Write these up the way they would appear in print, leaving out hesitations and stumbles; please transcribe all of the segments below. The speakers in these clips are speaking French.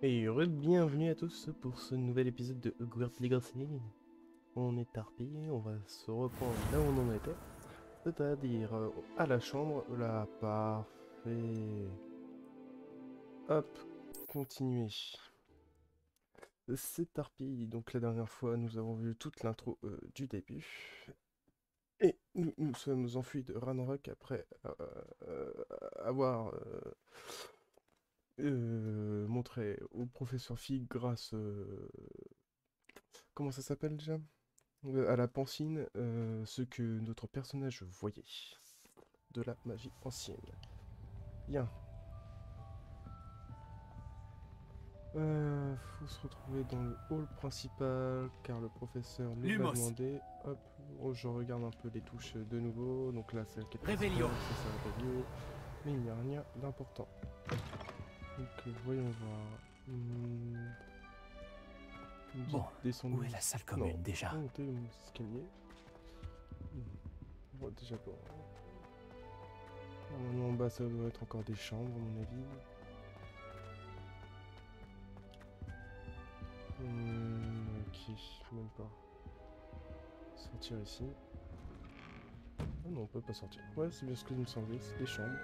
Et bienvenue à tous pour ce nouvel épisode de Hogwarts Legacy. On est tarpé, on va se reprendre là où on en était, c'est-à-dire à la chambre. Là, parfait. Hop, continuer. C'est tarpé, donc la dernière fois nous avons vu toute l'intro du début. Et nous nous sommes enfuis de Ranrock après euh, avoir montré au professeur Fig grâce... comment ça s'appelle déjà? À la pancine, ce que notre personnage voyait. De la magie ancienne. Bien. Faut se retrouver dans le hall principal, car le professeur nous l'a Lumos, demandé. Hop, oh, je regarde un peu les touches de nouveau. Donc là, c'est la quête principale, Revelio. ça c'est Revelio. Mais il n'y a rien d'important. Donc voyons voir. Il nous dit Bon, descendre. où est la salle Non, commune déjà? monter l'escalier. Bon, déjà bon. Normalement en bas ça doit être encore des chambres à mon avis. Ok, même pas. Sortir ici. Ah non, on peut pas sortir. Ouais, c'est bien ce que je me semblait, c'est des chambres.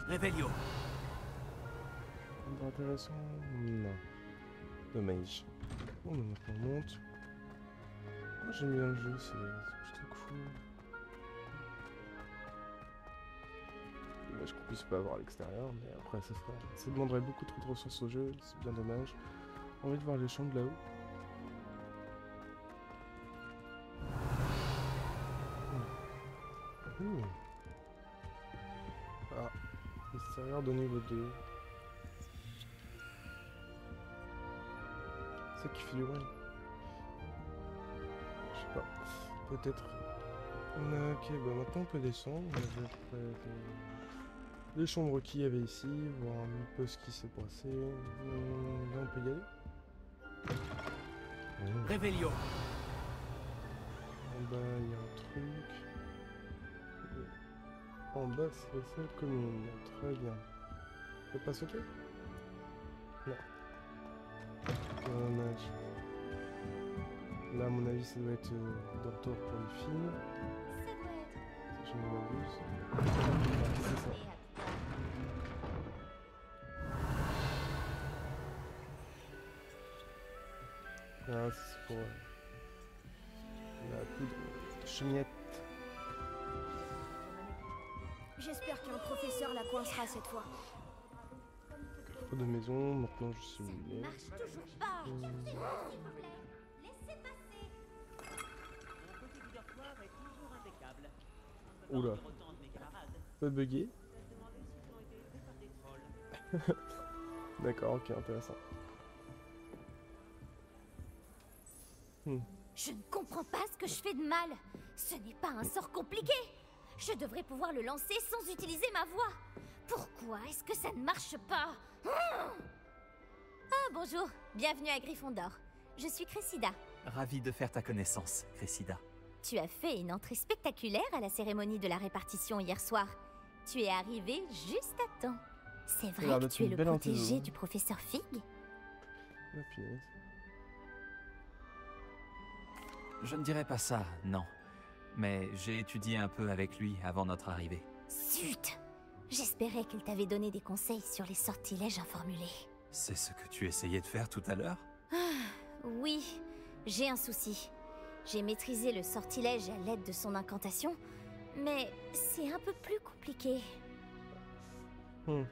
Revelio. Intéressant. Non. Dommage. Bon, mais maintenant on monte. Moi j'aime bien le jeu, c'est plutôt cool. Dommage qu'on puisse pas voir à l'extérieur, mais après ça demanderait beaucoup trop de ressources au jeu, c'est bien dommage. Envie de voir les chambres là-haut. Ouh. Ah, extérieur de niveau 2. C'est ça qui fait du bruit. Je sais pas. Peut-être. Ok, bah maintenant on peut descendre. On va voir les chambres qu'il y avait ici, voir un peu ce qui s'est passé. Là on peut y aller. Revelio. En bas il y a un truc. En bas c'est la salle commune. Très bien. On peut pas sauter? Non. Dommage. Là à mon avis ça doit être dortoir pour les filles. Si je ne m'abuse. C'est ça. Ah, c'est pour la poudre chimiette. J'espère qu'un professeur la coincera cette fois. Trop de maison, maintenant je suis mouillé. Marche toujours pas. Hum, Laissez passer. Oula, pas bugué. D'accord, ok, intéressant. Je ne comprends pas ce que je fais de mal. Ce n'est pas un sort compliqué. Je devrais pouvoir le lancer sans utiliser ma voix. Pourquoi est-ce que ça ne marche pas? Ah, bonjour. Bienvenue à Gryffondor. Je suis Cressida. Ravi de faire ta connaissance, Cressida. Tu as fait une entrée spectaculaire à la cérémonie de la répartition hier soir. Tu es arrivé juste à temps. C'est Ça a l'air vrai que d'être tu es une le belle protégé intello. du professeur Fig? Ah, punaise. Je ne dirais pas ça, non. Mais j'ai étudié un peu avec lui avant notre arrivée. Zut! J'espérais qu'il t'avait donné des conseils sur les sortilèges informulés. C'est ce que tu essayais de faire tout à l'heure? Oui, j'ai un souci. J'ai maîtrisé le sortilège à l'aide de son incantation, mais c'est un peu plus compliqué. Hum.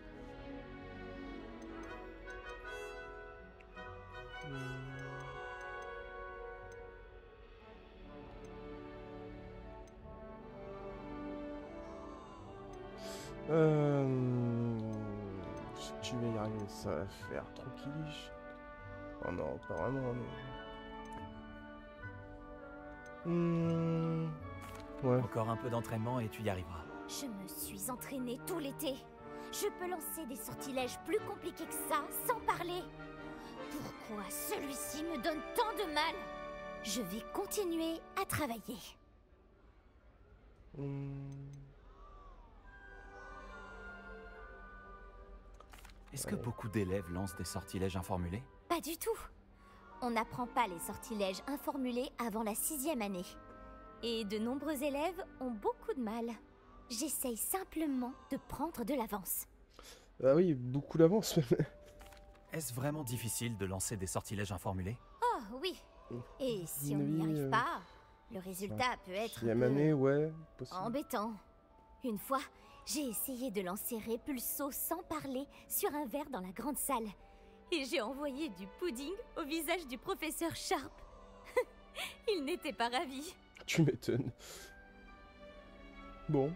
Si tu vas y arriver, ça va faire tranquille. Oh non, pas vraiment, mais... Ouais. Encore un peu d'entraînement et tu y arriveras. Je me suis entraînée tout l'été. Je peux lancer des sortilèges plus compliqués que ça, sans parler. Pourquoi celui-ci me donne tant de mal? Je vais continuer à travailler. Est-ce que Ouais. beaucoup d'élèves lancent des sortilèges informulés? Pas du tout. On n'apprend pas les sortilèges informulés avant la 6e année. Et de nombreux élèves ont beaucoup de mal. J'essaye simplement de prendre de l'avance. Ah oui, beaucoup d'avance même. Est-ce vraiment difficile de lancer des sortilèges informulés? Oh oui. Et si on n'y arrive pas, le résultat peut être un 6e peu année, ouais, possible. embêtant. Une fois, j'ai essayé de lancer Répulso sans parler sur un verre dans la grande salle. Et j'ai envoyé du pudding au visage du professeur Sharp. Il n'était pas ravi. Tu m'étonnes. Bon,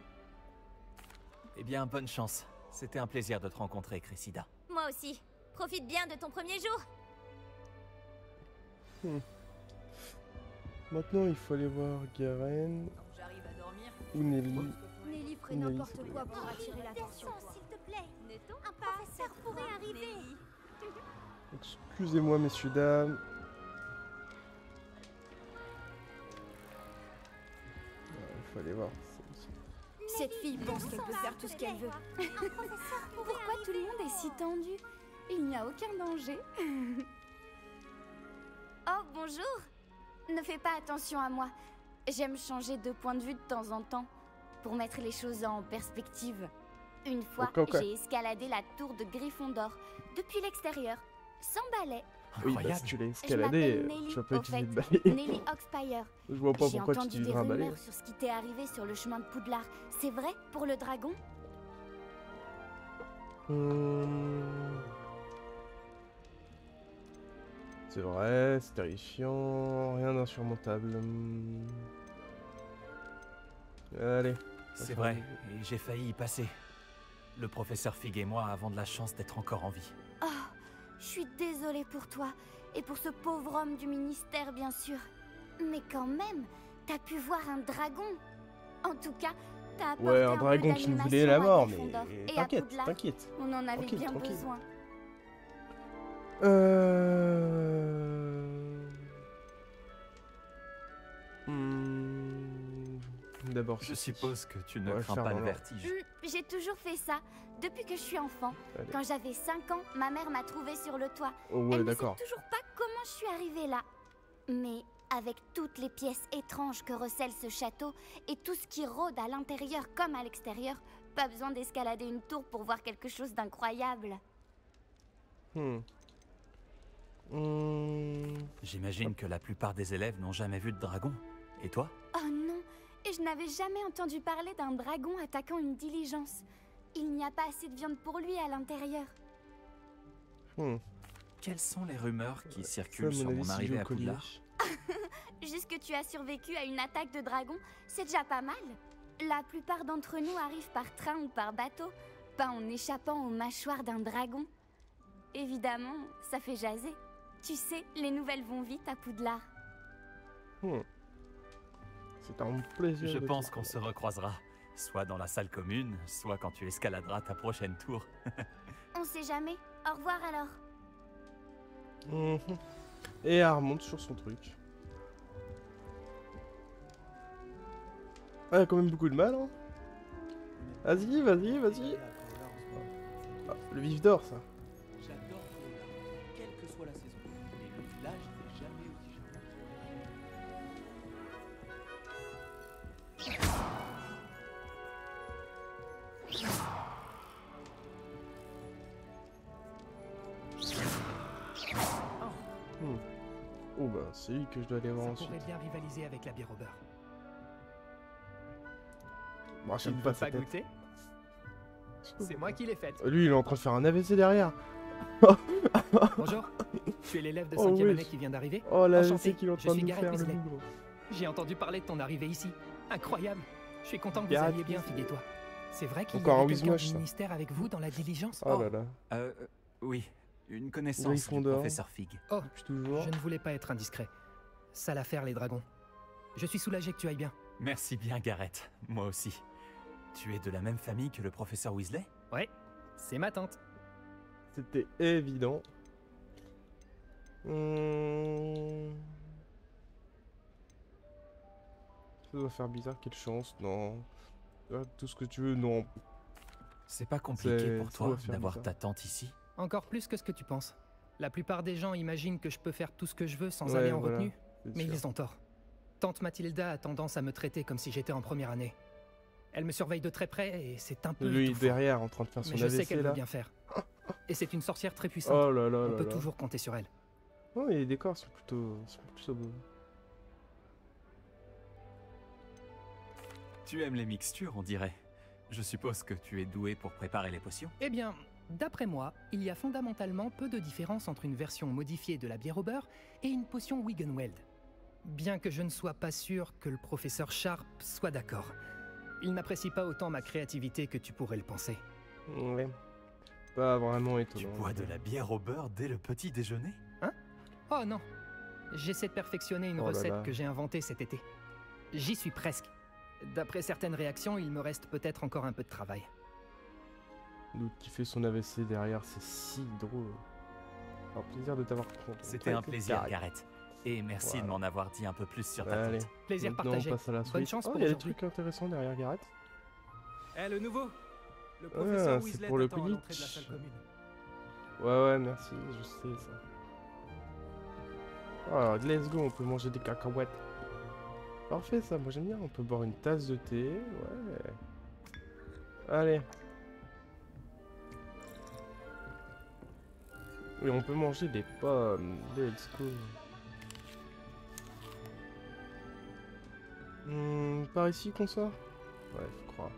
Eh bien, bonne chance. C'était un plaisir de te rencontrer, Cressida. Moi aussi. Profite bien de ton premier jour. maintenant il faut aller voir Garen J'arrive à dormir. ou Nelly. Nelly ferait Nelly, n'importe c'est quoi pour attirer l'attention. Descends, s'il te plaît. Un professeur pourrait arriver. Excusez-moi, messieurs, dames. Il faut aller voir. Cette fille pense qu'elle peut faire tout ce qu'elle veut. Pourquoi tout le monde est si tendu? Il n'y a aucun danger. Oh, bonjour. Ne fais pas attention à moi. J'aime changer de point de vue de temps en temps, pour mettre les choses en perspective. Une fois, Ok. j'ai escaladé la tour de Gryffondor, depuis l'extérieur, sans balai. Oui, bah, Incroyable. si tu l'as Je escaladé, m'appelle Nelly, tu vas pas au utiliser de fait. balai. Nelly Oxpire. Je vois pas J'ai pourquoi tu entendu des utiliserais un balai. rumeurs sur ce qui t'est arrivé sur le chemin de Poudlard. C'est vrai pour le dragon? C'est vrai, c'est terrifiant, rien d'insurmontable. Allez. C'est vrai, et j'ai failli y passer. Le professeur Fig et moi avons de la chance d'être encore en vie. Oh, je suis désolée pour toi et pour ce pauvre homme du ministère, bien sûr. Mais quand même, t'as pu voir un dragon. En tout cas, t'as apporté Ouais, un un peu dragon qui nous voulait la d'animation à mort, Gryffondor mais et à t'inquiète, Poudlard. t'inquiète. On en avait Tranquille, bien tranquille. besoin. D'abord, Je suppose que tu On ne va le crains faire pas le dans vertige. J'ai toujours fait ça, depuis que je suis enfant. Allez. Quand j'avais 5 ans, ma mère m'a trouvée sur le toit. Oh, ouais, Elle ne sait d'accord. toujours pas comment je suis arrivée là. Mais avec toutes les pièces étranges que recèle ce château et tout ce qui rôde à l'intérieur comme à l'extérieur, pas besoin d'escalader une tour pour voir quelque chose d'incroyable. J'imagine que la plupart des élèves n'ont jamais vu de dragon. Et toi? Oh non, et je n'avais jamais entendu parler d'un dragon attaquant une diligence. Il n'y a pas assez de viande pour lui à l'intérieur. Quelles sont les rumeurs qui Ça, circulent à sur avis, mon c'est arrivée Joe à Collier. Poudlard? Juste que tu as survécu à une attaque de dragon, c'est déjà pas mal. La plupart d'entre nous arrivent par train ou par bateau, pas en échappant aux mâchoires d'un dragon. Évidemment, ça fait jaser. Tu sais, les nouvelles vont vite à Poudlard. C'est un plaisir. Je de pense te qu'on se recroisera, soit dans la salle commune, soit quand tu escaladeras ta prochaine tour. On sait jamais. Au revoir alors. Et elle remonte sur son truc. Elle a quand même beaucoup de mal, hein. Vas-y, vas-y, vas-y. Ah, le vif d'or, ça. J'adore Poudlard, quelle que soit la saison. Et le village n'est jamais aussi charmant. Oh bah, c'est lui que je dois aller voir Ça ensuite. pourrait bien rivaliser avec la bière au beurre. Bon, Tu j'aime ne pas veux sa pas tête. goûter? C'est moi qui l'ai faite. Lui, il est en train de faire un AVC derrière. Bonjour, tu es l'élève de Oh 5e oui. année qui vient d'arriver. Oh là, Enchanté, c'est qu'il est en je train de suis nous Gareth faire le Weasley. bougre. J'ai entendu parler de ton arrivée ici. Incroyable. Je suis content que vous Gareth alliez bien, Weasley. figure-toi. C'est vrai qu'il y Encore un avait quelqu'un Wizmosh, du ça. ministère avec vous dans la diligence? Oh là là. Oui, une connaissance du Gryffondor. professeur Fig. Oh, Depuis toujours. je ne voulais pas être indiscret. Sale affaire, les dragons. Je suis soulagé que tu ailles bien. Merci bien, Gareth. Moi aussi. Tu es de la même famille que le professeur Weasley? Ouais, c'est ma tante. C'était évident. Ça doit faire bizarre, quelle chance, non. Ah, tout ce que tu veux, non. C'est pas compliqué pour ça toi doit faire d'avoir bizarre. ta tante ici? Encore plus que ce que tu penses. La plupart des gens imaginent que je peux faire tout ce que je veux sans Ouais, aller en voilà, retenue, c'est mais sûr. ils ont tort. Tante Mathilda a tendance à me traiter comme si j'étais en première année. Elle me surveille de très près et c'est un peu Lui étouffant. derrière en train de faire son Mais je sais AVC qu'elle veut là. bien faire. Et c'est une sorcière très puissante. Oh là là On là peut là. toujours compter sur elle. Oh, et les décors sont plutôt beaux. Tu aimes les mixtures, on dirait. Je suppose que tu es doué pour préparer les potions. Eh bien, d'après moi, il y a fondamentalement peu de différence entre une version modifiée de la bière au beurre et une potion Wiggenweld. Bien que je ne sois pas sûr que le professeur Sharp soit d'accord. Il n'apprécie pas autant ma créativité que tu pourrais le penser. Ouais. Pas vraiment Tu étonnant. bois de la bière au beurre dès le petit déjeuner? Oh non, j'essaie de perfectionner une Oh là recette là. que j'ai inventée cet été. J'y suis presque. D'après certaines réactions, il me reste peut-être encore un peu de travail. L'autre qui fait son AVC derrière, c'est si drôle. Alors, plaisir de t'avoir rencontré. C'était un plaisir, Gareth. Gareth. Et merci Voilà. de m'en avoir dit un peu plus sur ta Allez. tante. Plaisir Maintenant, partagé. on passe à la Bonne suite. chance Oh, pour il y a des aujourd'hui. trucs intéressants derrière Gareth. Eh, le nouveau. Le professeur c'est Weasley pour le t'attend à l'entrée de la Quidditch. salle commune. Ouais, merci, je sais ça. Alors, let's go, on peut manger des cacahuètes. Parfait ça, moi j'aime bien, on peut boire une tasse de thé, ouais. Allez. Oui, on peut manger des pommes, let's go. Par ici qu'on sort? Ouais, faut croire.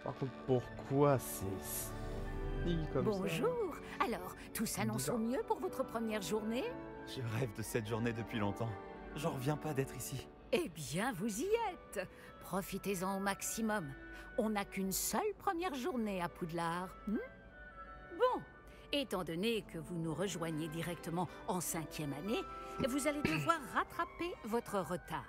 Par contre, pourquoi c'est si comme ça? Bonjour. Alors, tout s'annonce Bizarre. au mieux pour votre première journée? Je rêve de cette journée depuis longtemps. J'en reviens pas d'être ici. Eh bien, vous y êtes. Profitez-en au maximum. On n'a qu'une seule première journée à Poudlard. Bon, étant donné que vous nous rejoignez directement en 5e année, vous allez devoir rattraper votre retard.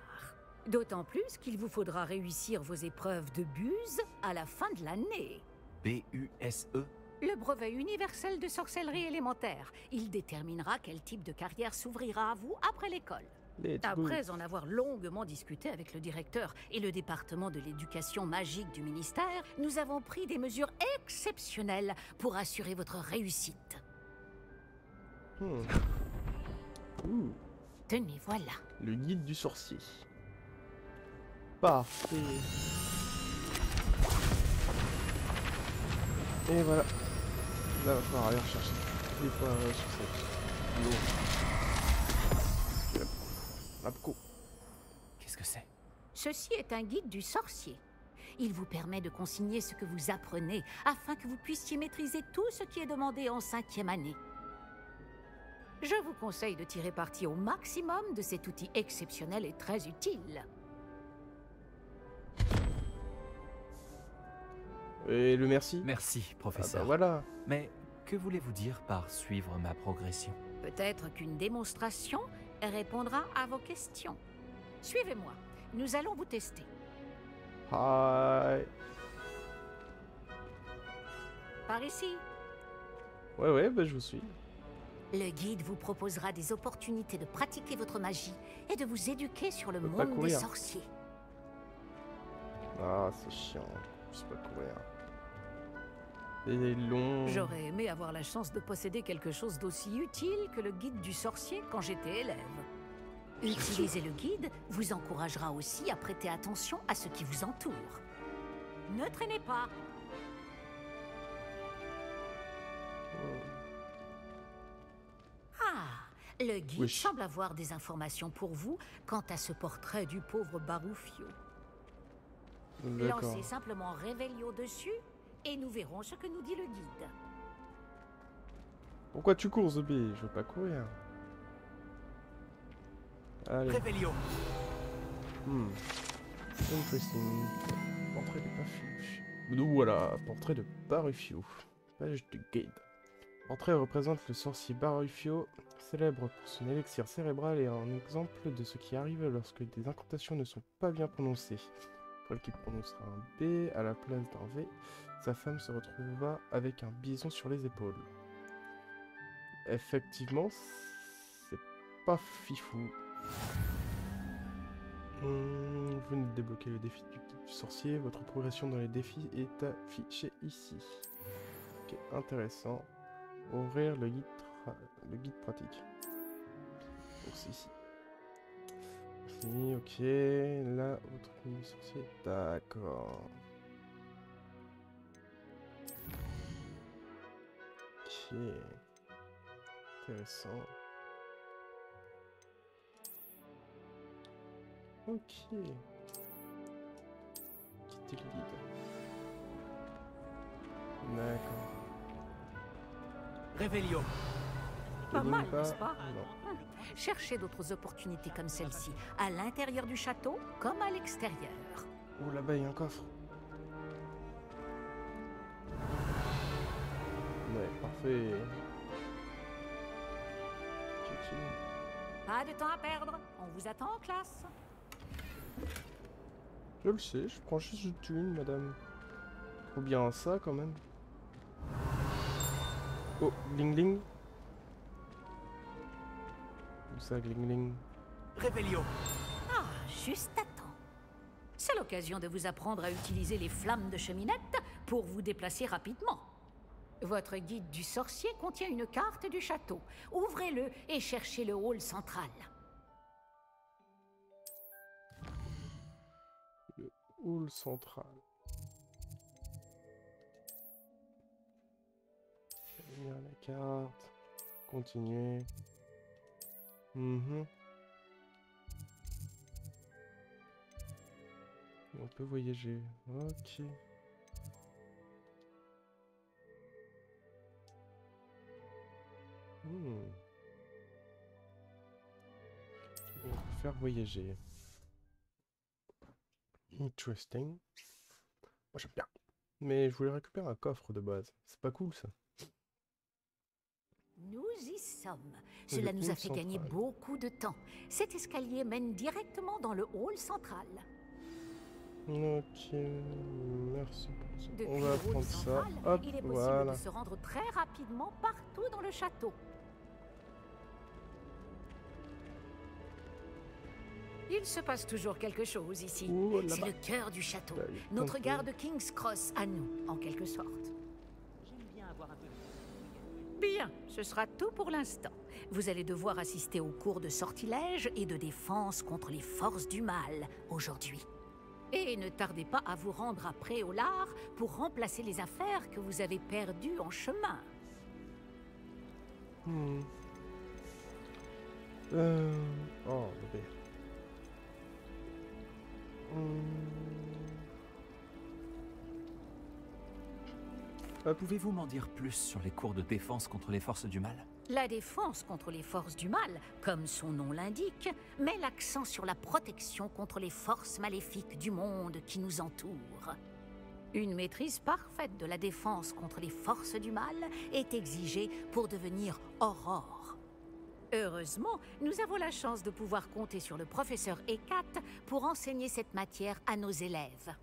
D'autant plus qu'il vous faudra réussir vos épreuves de buse à la fin de l'année. B-U-S-E. Le brevet universel de sorcellerie élémentaire. Il déterminera quel type de carrière s'ouvrira à vous après l'école. Let's go. Après en avoir longuement discuté avec le directeur et le département de l'éducation magique du ministère, nous avons pris des mesures exceptionnelles pour assurer votre réussite. Ouh, Tenez, voilà. le guide du sorcier. Parfait. Et voilà. Là, il va falloir aller rechercher. Des fois, sur cette l'eau. Lapco. Qu'est-ce que c'est? Ceci est un guide du sorcier. Il vous permet de consigner ce que vous apprenez afin que vous puissiez maîtriser tout ce qui est demandé en 5e année. Je vous conseille de tirer parti au maximum de cet outil exceptionnel et très utile. Et le merci. Merci, Ah bah professeur. voilà. Mais que voulez-vous dire par suivre ma progression? Peut-être qu'une démonstration répondra à vos questions. Suivez-moi, nous allons vous tester. Hi. Par ici. Ouais, bah je vous suis. Le guide vous proposera des opportunités de pratiquer votre magie et de vous éduquer sur le peut pas monde des courir. sorciers. Ah, c'est chiant. Je sais pas courir. C'est long. J'aurais aimé avoir la chance de posséder quelque chose d'aussi utile que le guide du sorcier quand j'étais élève. Utiliser le guide vous encouragera aussi à prêter attention à ce qui vous entoure. Ne traînez pas. Ah, le guide Wesh. semble avoir des informations pour vous quant à ce portrait du pauvre Baruffio. D'accord. Lancez simplement Réveillon dessus et nous verrons ce que nous dit le guide. Pourquoi tu cours, Zobé? Je veux pas courir. Allez. Réveillon. Interesting. Portrait de Baruffio. Nous voilà, portrait de Baruffio. Page de guide. Portrait représente le sorcier Baruffio, célèbre pour son élixir cérébral et un exemple de ce qui arrive lorsque des incantations ne sont pas bien prononcées. Paul qui prononcera un B à la place d'un V, sa femme se retrouva avec un bison sur les épaules. Effectivement, c'est pas fifou. Vous venez de débloquer le défi du guide du sorcier. Votre progression dans les défis est affichée ici. Ok, intéressant. Ouvrir le guide pratique. Donc c'est ici. Ok, là, votre guide du sorcier. D'accord. Ok. Intéressant. Ok. Quitter le guide. D'accord. Révélio. Pas mal, Pas- n'est-ce pas? Non. Cherchez d'autres opportunités comme celle-ci, à l'intérieur du château comme à l'extérieur. Oh, là-bas, il y a un coffre. Ouais, parfait. Tchou-tchou. Pas de temps à perdre, on vous attend en classe. Je le sais, je prends juste une thune, madame. Faut bien ça, quand même. Oh, gling gling. Où ça, gling gling? Révélio. Ah, juste à temps. C'est l'occasion de vous apprendre à utiliser les flammes de cheminette pour vous déplacer rapidement. Votre guide du sorcier contient une carte du château. Ouvrez-le et cherchez le hall central. Hall central. Lire la carte. Continuer. On peut voyager. Ok. On peut faire voyager. Interesting. Moi j'aime bien. Mais je voulais récupérer un coffre de base. C'est pas cool ça. Nous y sommes. Cela nous a hall fait gagner central. beaucoup de temps. Cet escalier mène directement dans le hall central. Ok, merci pour ça. Depuis On va le hall prendre ça. central, Hop, il est possible voilà. de se rendre très rapidement partout dans le château. Il se passe toujours quelque chose ici. Ouh, C'est là-bas. le cœur du château. Là, il y a Notre plein de garde King's Cross à nous, en quelque sorte. J'aime bien avoir un peu de... Bien, ce sera tout pour l'instant. Vous allez devoir assister aux cours de sortilège et de défense contre les forces du mal aujourd'hui. Et ne tardez pas à vous rendre à Préolard pour remplacer les affaires que vous avez perdues en chemin. Oh, bébé. Pouvez-vous m'en dire plus sur les cours de défense contre les forces du mal? La défense contre les forces du mal, comme son nom l'indique, met l'accent sur la protection contre les forces maléfiques du monde qui nous entoure. Une maîtrise parfaite de la défense contre les forces du mal est exigée pour devenir Aurore. Heureusement, nous avons la chance de pouvoir compter sur le professeur Hécate pour enseigner cette matière à nos élèves.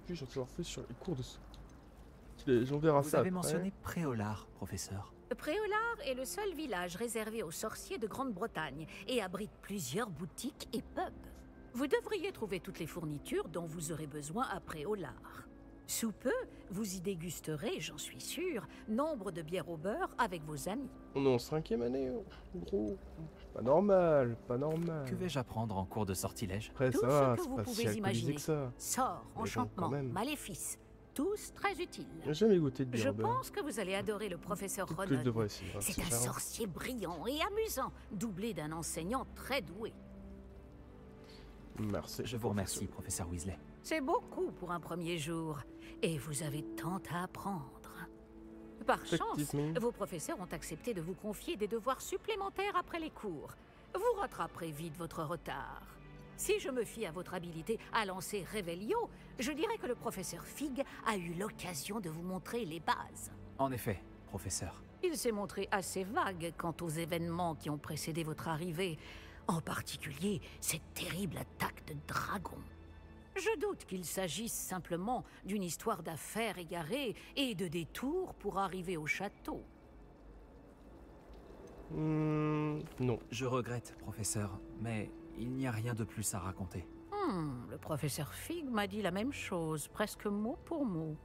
Puis j'en savoir plus sur les cours de sortilège. On verra Vous ça avez après. mentionné Préolard, professeur. Préolard est le seul village réservé aux sorciers de Grande-Bretagne et abrite plusieurs boutiques et pubs. Vous devriez trouver toutes les fournitures dont vous aurez besoin à Préolard. Sous peu, vous y dégusterez, j'en suis sûr, nombre de bières au beurre avec vos amis. On est en 5e année, gros. Pas normal, pas normal. Que vais-je apprendre en cours de sortilège? Après Tout ça, ce que c'est vous pas pouvez si alcoolisé imaginer. que ça. Sorts, bon, enchantements, quand même. maléfices, tous très utiles. J'ai jamais goûté de bière Je au beurre. pense que vous allez adorer le professeur Peut-être que je Ronan. devrais essayer. hein, C'est un sincèrement. sorcier brillant et amusant, doublé d'un enseignant très doué. Merci. Je vous remercie, professeur Weasley. C'est beaucoup pour un premier jour, et vous avez tant à apprendre. Par chance, Effectivement. vos professeurs ont accepté de vous confier des devoirs supplémentaires après les cours. Vous rattraperez vite votre retard. Si je me fie à votre habilité à lancer Révélio, je dirais que le professeur Fig a eu l'occasion de vous montrer les bases. En effet, professeur. Il s'est montré assez vague quant aux événements qui ont précédé votre arrivée, en particulier cette terrible attaque de dragon. Je doute qu'il s'agisse simplement d'une histoire d'affaires égarées et de détours pour arriver au château. Non. Je regrette, professeur, mais il n'y a rien de plus à raconter. Le professeur Fig m'a dit la même chose, presque mot pour mot.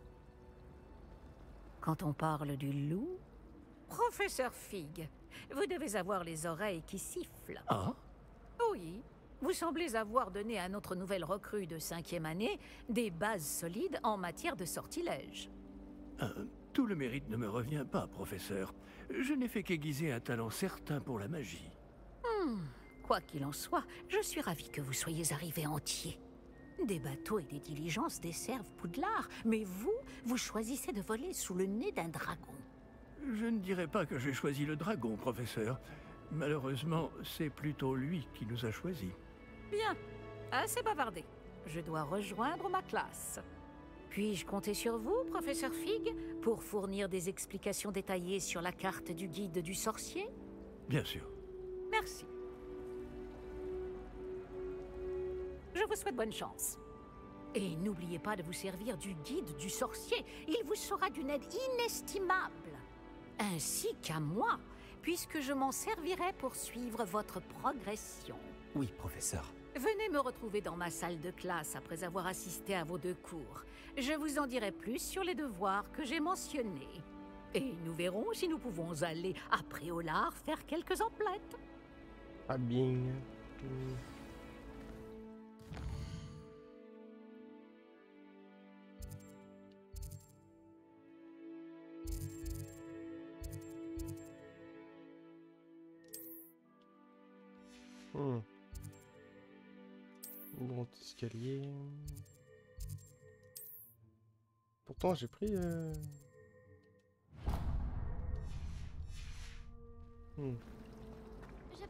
Quand on parle du loup... Professeur Fig, vous devez avoir les oreilles qui sifflent. Ah? Oui, vous semblez avoir donné à notre nouvelle recrue de 5e année des bases solides en matière de sortilège. Tout le mérite ne me revient pas, professeur. Je n'ai fait qu'aiguiser un talent certain pour la magie. Quoi qu'il en soit, je suis ravie que vous soyez arrivé entier. Des bateaux et des diligences desservent Poudlard, mais vous choisissez de voler sous le nez d'un dragon. Je ne dirais pas que j'ai choisi le dragon, professeur. Malheureusement, c'est plutôt lui qui nous a choisis. Bien, assez bavardé. Je dois rejoindre ma classe. Puis-je compter sur vous, professeur Fig, pour fournir des explications détaillées sur la carte du guide du sorcier? Bien sûr. Merci. Je vous souhaite bonne chance. Et n'oubliez pas de vous servir du guide du sorcier. Il vous sera d'une aide inestimable. Ainsi qu'à moi, puisque je m'en servirai pour suivre votre progression. Oui, professeur. Venez me retrouver dans ma salle de classe après avoir assisté à vos 2 cours. Je vous en dirai plus sur les devoirs que j'ai mentionnés. Et nous verrons si nous pouvons aller à Préolard faire quelques emplettes. Ah bien. Grand escalier. Pourtant j'ai pris Je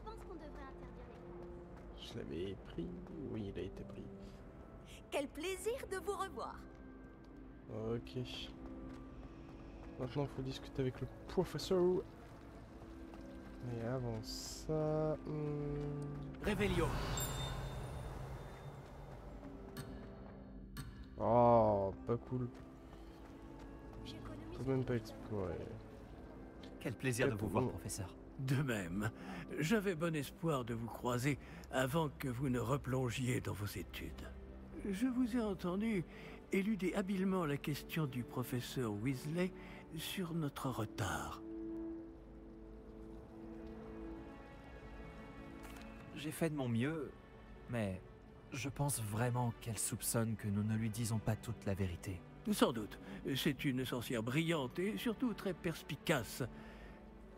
pense qu'on devrait interdire les... Je l'avais pris. Oui, il a été pris. Quel plaisir de vous revoir. Ok. Maintenant il faut discuter avec le professeur. Mais avant ça... Réveillon. Oh, pas cool. J'économise. Faut même pas explorer. Quel plaisir de vous voir, bon. professeur. De même, j'avais bon espoir de vous croiser avant que vous ne replongiez dans vos études. Je vous ai entendu éluder habilement la question du professeur Weasley sur notre retard. J'ai fait de mon mieux, mais je pense vraiment qu'elle soupçonne que nous ne lui disons pas toute la vérité. Sans doute. C'est une sorcière brillante et surtout très perspicace.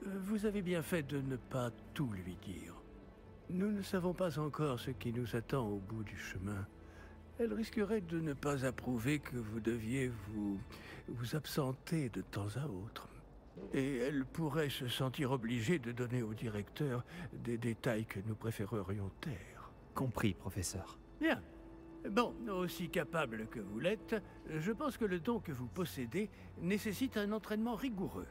Vous avez bien fait de ne pas tout lui dire. Nous ne savons pas encore ce qui nous attend au bout du chemin. Elle risquerait de ne pas approuver que vous deviez vous absenter de temps à autre. Et elle pourrait se sentir obligée de donner au directeur des détails que nous préférerions taire. Compris, professeur. Bien. Bon, aussi capable que vous l'êtes, je pense que le don que vous possédez nécessite un entraînement rigoureux.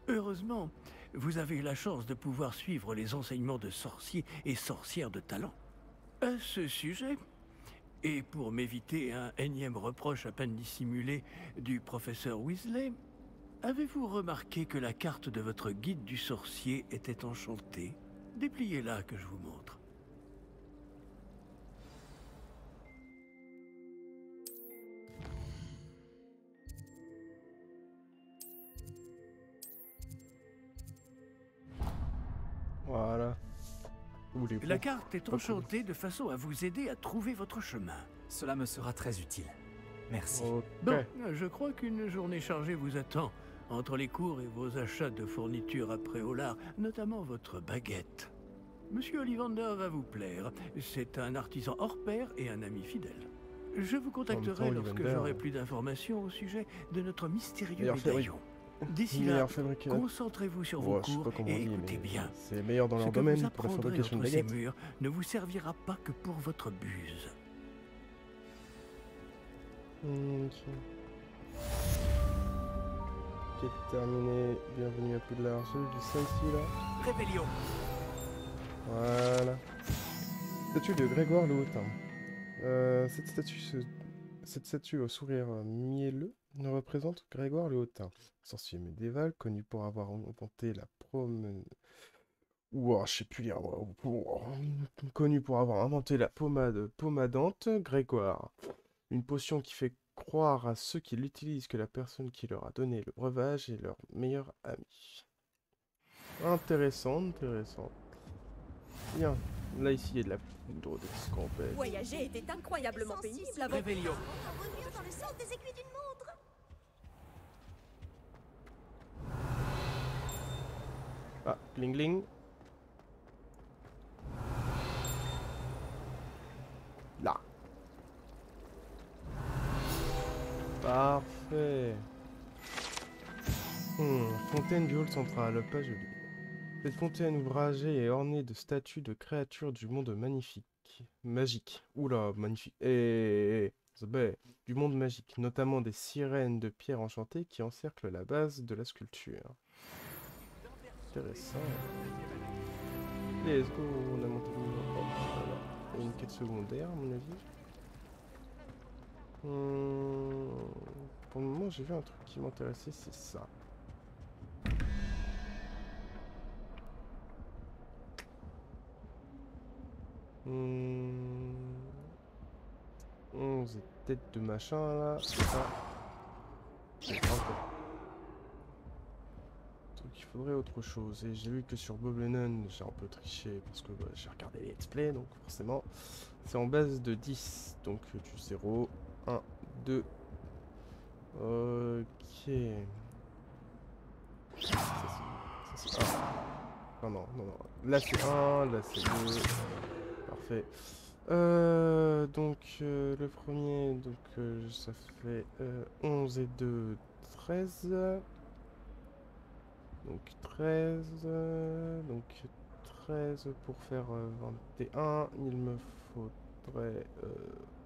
Heureusement, vous avez eu la chance de pouvoir suivre les enseignements de sorciers et sorcières de talent. À ce sujet, et pour m'éviter un énième reproche à peine dissimulé du professeur Weasley, avez-vous remarqué que la carte de votre guide du sorcier était enchantée? Dépliez-la que je vous montre. Voilà. Ouh, les La profs. carte est Pas cool. enchantée de façon à vous aider à trouver votre chemin. Cela me sera très utile. Merci. Ok. Bon, je crois qu'une journée chargée vous attend, entre les cours et vos achats de fournitures à Préolard, notamment votre baguette. Monsieur Ollivander va vous plaire. C'est un artisan hors pair et un ami fidèle. Je vous contacterai lorsque Ollivander, j'aurai plus d'informations au sujet de notre mystérieux Meilleur médaillon. D'ici là, Meilleur fabricant. concentrez-vous sur vos Ouais, je sais cours pas comment et on dit, écoutez mais bien. c'est meilleur dans Ce leur que vous domaine pour la apprendrez fabrication de entre ces baguettes. murs ne vous servira pas que pour votre buse. Ok. Ok, terminé. Bienvenue à Poudlard. Celui du 5 là. Réveillon. Voilà. Statue de Grégoire le Hautain. Cette statue au sourire mielleux représente Grégoire le Hautain, sorcier médiéval connu pour avoir inventé la Ouah, je sais plus lire, moi. Connu pour avoir inventé la pommade pommadante, Grégoire. Une potion qui fait croire à ceux qui l'utilisent que la personne qui leur a donné le breuvage est leur meilleur ami. Intéressant, intéressant. Bien, là ici il y a de la poudre de scampette. Voyager était incroyablement pénible avant. Réveillon. Revenir dans le sens des aiguilles d'une montre. Ah, gling gling. Là. Parfait. Fontaine du hall central, pas joli. Cette fontaine ouvragée est ornée de statues de créatures du monde magique. Oula, magnifique. Du monde magique, notamment des sirènes de pierre enchantée qui encerclent la base de la sculpture. Intéressant. Let's go, on a monté le niveau. Voilà. Il y a une quête secondaire, à mon avis. Pour le moment, j'ai vu un truc qui m'intéressait, c'est ça. Hmm. 11 têtes de machin là, c'est ça. Donc il faudrait autre chose. Et j'ai vu que sur Bob Lennon, j'ai un peu triché parce que bah, j'ai regardé les let's play, donc forcément c'est en base de 10. Donc du 0, 1, 2. Ok. Ça c'est 1. Non. Là c'est 1, là c'est 2. Parfait. Donc le premier, donc ça fait 11 et 2, 13. Donc 13. Donc 13 pour faire 21. Il me faudrait...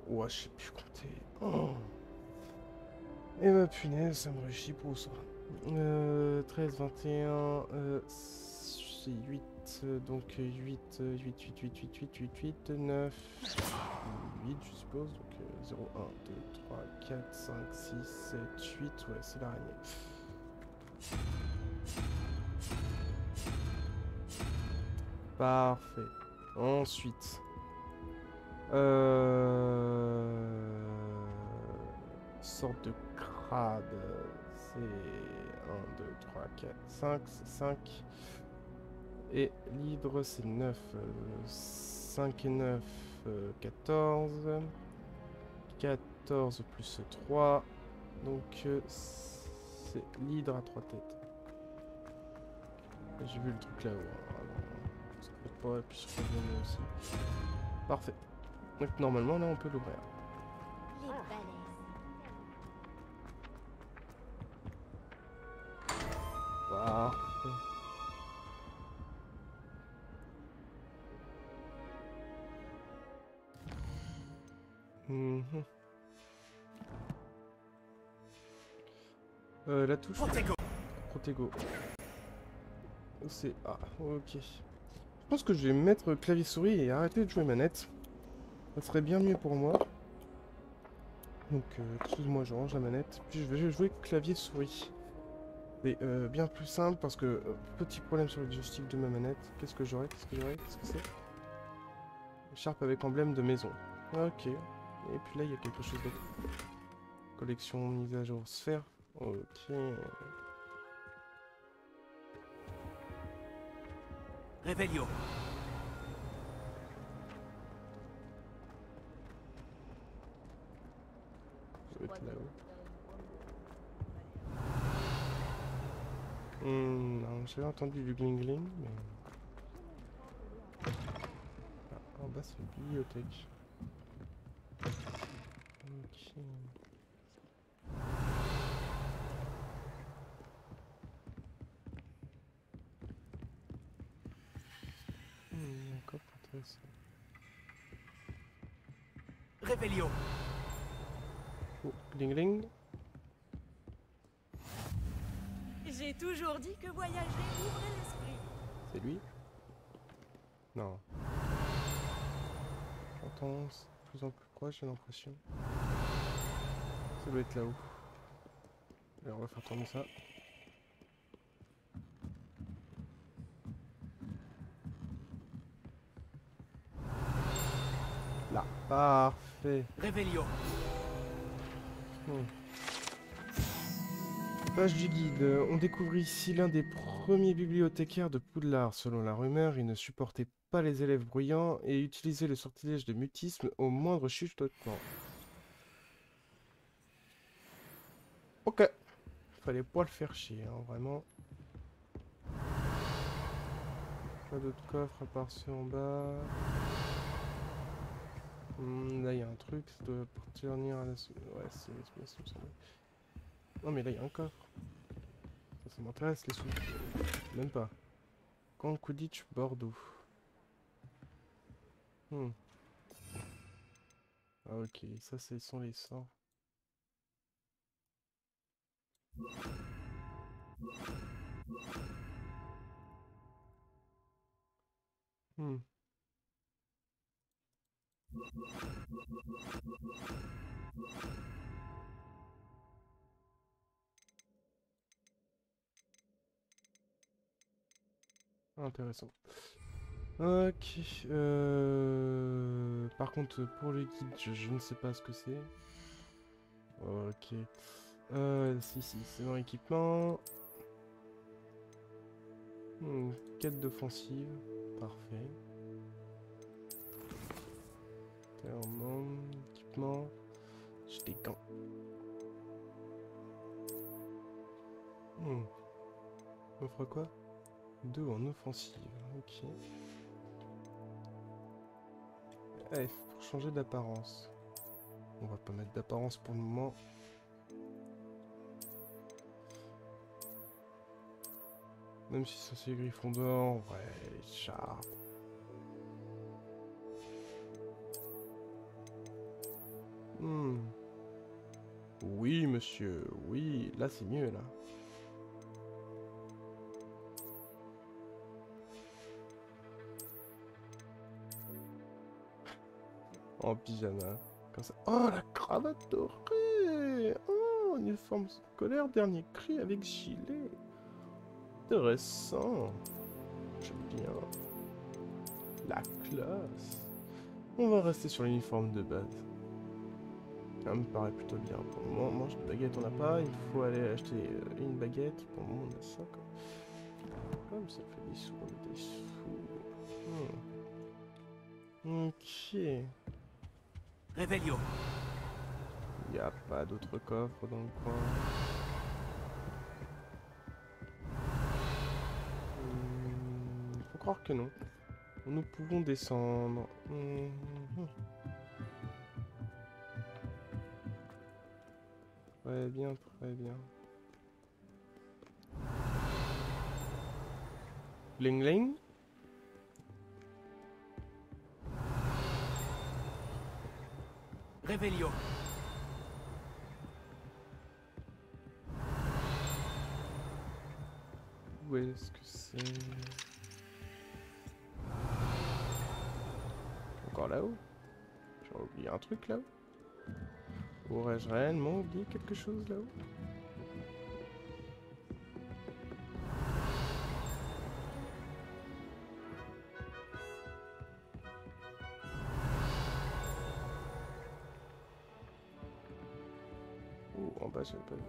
ouais, je sais plus compter. Oh. Et ma punaise, ça me réussit pour ça. 13, 21, c'est 8. Donc 8, 9, 8 je suppose, donc 0, 1, 2, 3, 4, 5, 6, 7, 8, ouais c'est l'araignée. Parfait. Ensuite, sorte de crabe, c'est 1, 2, 3, 4, 5, c'est 5. Et l'hydre c'est 9, 5 et 9, 14, 14 plus 3, donc c'est l'hydre à 3 têtes. J'ai vu le truc là-haut, ça peut pas, et puis sur le aussi. Parfait. Donc normalement là on peut l'ouvrir. Les balaises. Parfait. La touche Protego. C'est... Ah, ok. Je pense que je vais mettre clavier souris et arrêter de jouer manette. Ça serait bien mieux pour moi. Donc, excuse-moi, je range la manette. Puis je vais jouer clavier souris. C'est bien plus simple parce que... petit problème sur le joystick de ma manette. Qu'est-ce que j'aurais? Qu'est-ce que c'est? Sharp avec emblème de maison. Ok. Et puis là, il y a quelque chose d'autre. Collection mise à jour sphère. Ok. Réveillon. Ça doit être là-haut. Non, j'avais entendu du gling gling, mais... Ah, en bas, c'est une bibliothèque. Ok. Encore intéressant. Réveillon. Oh, gling gling. J'ai toujours dit que voyager ouvrait l'esprit. C'est lui? Non. J'entends de plus en plus proche, j'ai l'impression. Ça doit être là-haut. Allez, on va faire tourner ça. Parfait. Réveillon. Page du guide. On découvre ici l'un des premiers bibliothécaires de Poudlard. Selon la rumeur, il ne supportait pas les élèves bruyants et utilisait le sortilège de mutisme au moindre chuchotement. Ok. Fallait pas le faire chier, hein, vraiment. Pas d'autres coffres à part ceux en bas. Là, il y a un truc, ça doit tenir à la... Ouais, c'est l'explosion, ça. Non, mais là, il y a un coffre. Ça m'intéresse, les sous. Même pas. Camp Quidditch, Bordeaux. Ah, ok, ça, ce sont les sorts. Intéressant. Ok. Par contre, pour le guide, je ne sais pas ce que c'est. Ok. Si, c'est dans l'équipement. Quête d'offensive. Parfait. Équipement. J'ai des gants. Offre quoi? 2 en offensive. Ok. F pour changer d'apparence. On va pas mettre d'apparence pour le moment. Même si ça c'est Gryffondor, ouais, Sharp. Oui, monsieur, oui, là c'est mieux là. En pyjama. Comme ça. Oh, la cravate dorée! Oh, uniforme scolaire, dernier cri avec gilet. Intéressant. J'aime bien. La classe. On va rester sur l'uniforme de base. Ça me paraît plutôt bien. Pour le moment, mange de baguette, on n'a pas. Il faut aller acheter une baguette. Pour le moment, on a 5. Comme ça fait des sous, on a des sous. Ok. Réveillon. Il n'y a pas d'autres coffres dans le coin. Faut croire que non. Nous pouvons descendre. Très bien, très bien. Bling bling. Réveillon. Où est-ce que c'est? Encore là-haut? J'ai oublié un truc là-haut? Aurais-je réellement oublié quelque chose là-haut? Oh, en bas, j'avais pas vu.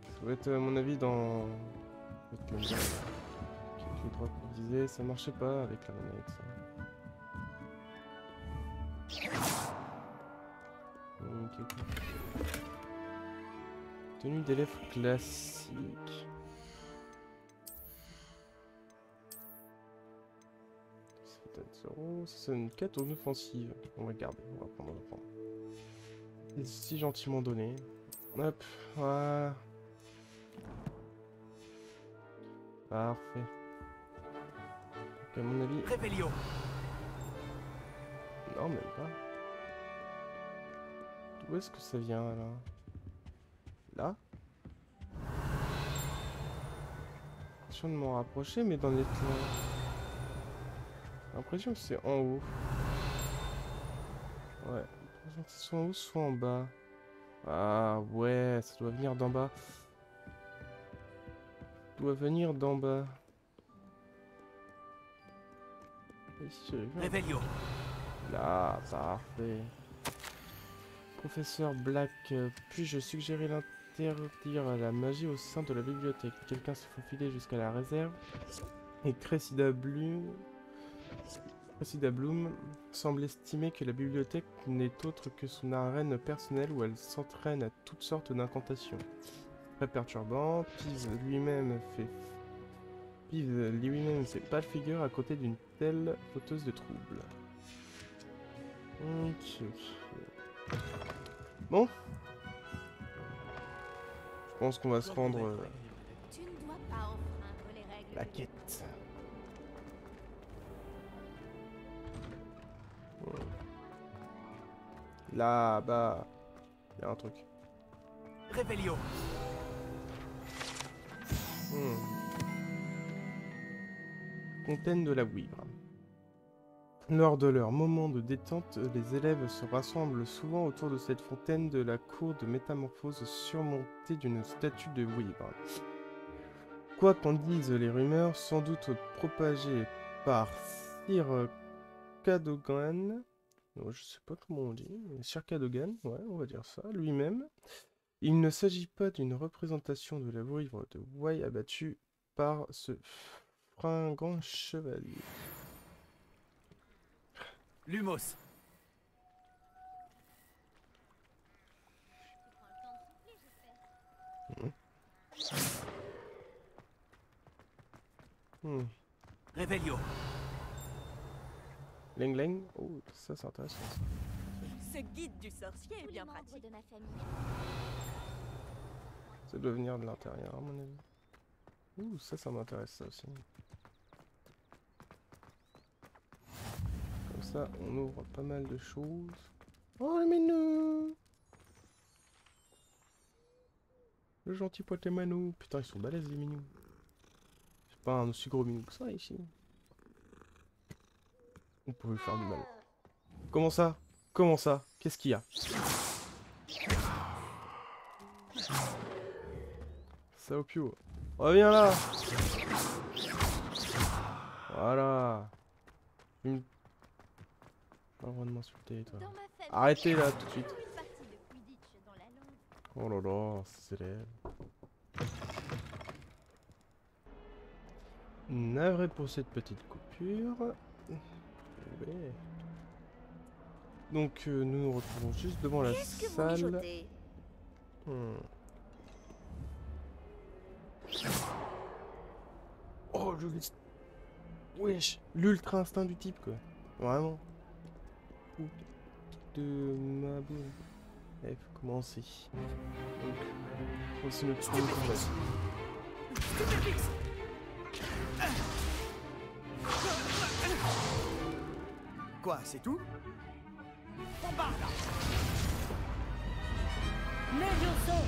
Ça doit être, à mon avis, dans... le clic droit pour viser, ça marchait pas avec la manette, ça. Ok. Tenue d'élève classique. C'est peut-être 0. C'est une quête en offensive. On va garder, on va prendre, C'est si gentiment donné. Hop, voilà. Parfait. Donc à mon avis... Réveillon. Non, même pas. D'où est-ce que ça vient, là? Là? Je viens de m'en rapprocher, mais dans les clans. J'ai l'impression que c'est en haut. Ouais. J'ai l'impression que c'est soit en haut, soit en bas. Ah, ouais, ça doit venir d'en bas. Ça doit venir d'en bas. Ici, j'avais vu. Réveillon. Là, parfait. Professeur Black, puis-je suggérer d'interdire la magie au sein de la bibliothèque? Quelqu'un se faufilait jusqu'à la réserve et Cressida Bloom semble estimer que la bibliothèque n'est autre que son arène personnelle où elle s'entraîne à toutes sortes d'incantations. Très perturbant, Peeves lui-même fait pas de figure à côté d'une telle fauteuse de troubles. Ok. Bon. Je pense qu'on va se rendre Tu ne dois pas enfreindre les règles. la quête. Là-bas, il y a un truc. Réveillon. Fontaine de la Wivre. Lors de leur moment de détente, les élèves se rassemblent souvent autour de cette fontaine de la cour de métamorphose surmontée d'une statue de Wivre. Quoi qu'en disent les rumeurs, sans doute propagées par Sir Cadogan, je sais pas comment on dit, Sir Cadogan, ouais, on va dire ça, lui-même, il ne s'agit pas d'une représentation de la Wivre de Wai abattue par ce fringant chevalier. Lumos. Réveillon. Leng Leng, oh ça c'est intéressant. Ce guide du sorcier est Tous les bien membres pratique. de ma famille. Ça doit venir de l'intérieur à mon avis. Ouh ça m'intéresse ça aussi. Comme ça on ouvre pas mal de choses. Oh le minou. Le gentil poté manou. Putain ils sont balèzes les minous. C'est pas un aussi gros minou que ça ici. On peut lui faire du mal. Comment ça? Comment ça? Qu'est-ce qu'il y a? Saopio. Reviens là! Voilà. Pas le droit de m'insulter toi. Dans ma famille, Arrêtez là tout de suite. une partie de Quidditch dans la langue. Oh là là, c'est célèbre. Navré pour cette petite coupure. Ouais. Donc nous nous retrouvons juste devant la Qu'est-ce que vous salle. mijotez? Oh je l'ai... Wesh, l'ultra instinct du type quoi. Vraiment. Ouh, de ma boule. Il faut commencer. Donc, on se met tout le combat. Quoi, c'est tout? Levioso!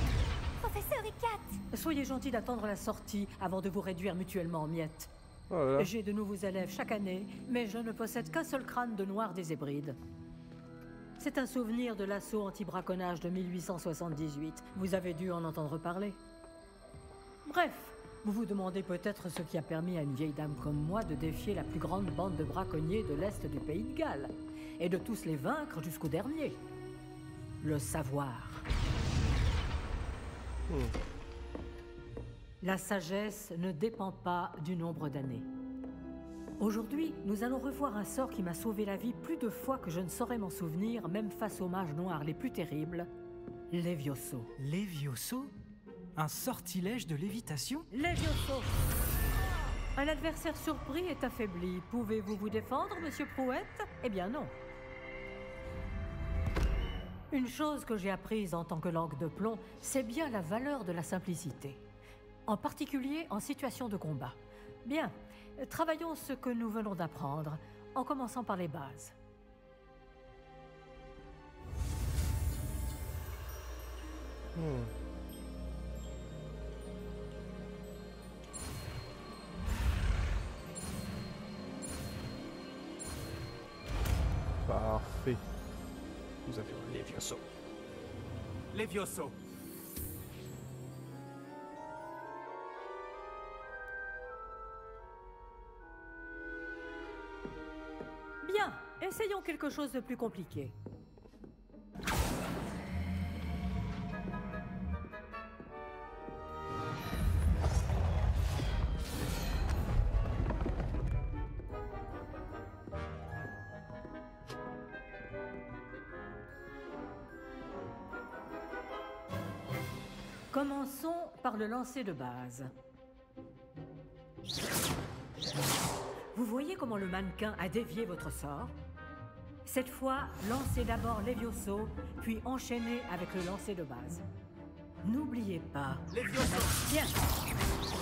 Professeur Icat! Soyez gentil d'attendre la sortie avant de vous réduire mutuellement en miettes. Oh là là. J'ai de nouveaux élèves chaque année, mais je ne possède qu'un seul crâne de noir des Hébrides. C'est un souvenir de l'assaut anti-braconnage de 1878. Vous avez dû en entendre parler. Bref, vous vous demandez peut-être ce qui a permis à une vieille dame comme moi de défier la plus grande bande de braconniers de l'Est du pays de Galles, et de tous les vaincre jusqu'au dernier. Le savoir. La sagesse ne dépend pas du nombre d'années. Aujourd'hui, nous allons revoir un sort qui m'a sauvé la vie plus de fois que je ne saurais m'en souvenir, même face aux mages noirs les plus terribles, Levioso. Levioso? Un sortilège de lévitation? Levioso! Un adversaire surpris est affaibli. Pouvez-vous vous défendre, monsieur Prouette? Eh bien non. Une chose que j'ai apprise en tant que langue de plomb, c'est bien la valeur de la simplicité. En particulier en situation de combat. Bien, travaillons ce que nous venons d'apprendre, en commençant par les bases. Parfait. Nous avons Levioso. Levioso. Bien, et Essayons quelque chose de plus compliqué. Commençons par le lancer de base. Vous voyez comment le mannequin a dévié votre sort? Cette fois, lancez d'abord Levioso, puis enchaînez avec le lancer de base. N'oubliez pas... Levioso! Bien!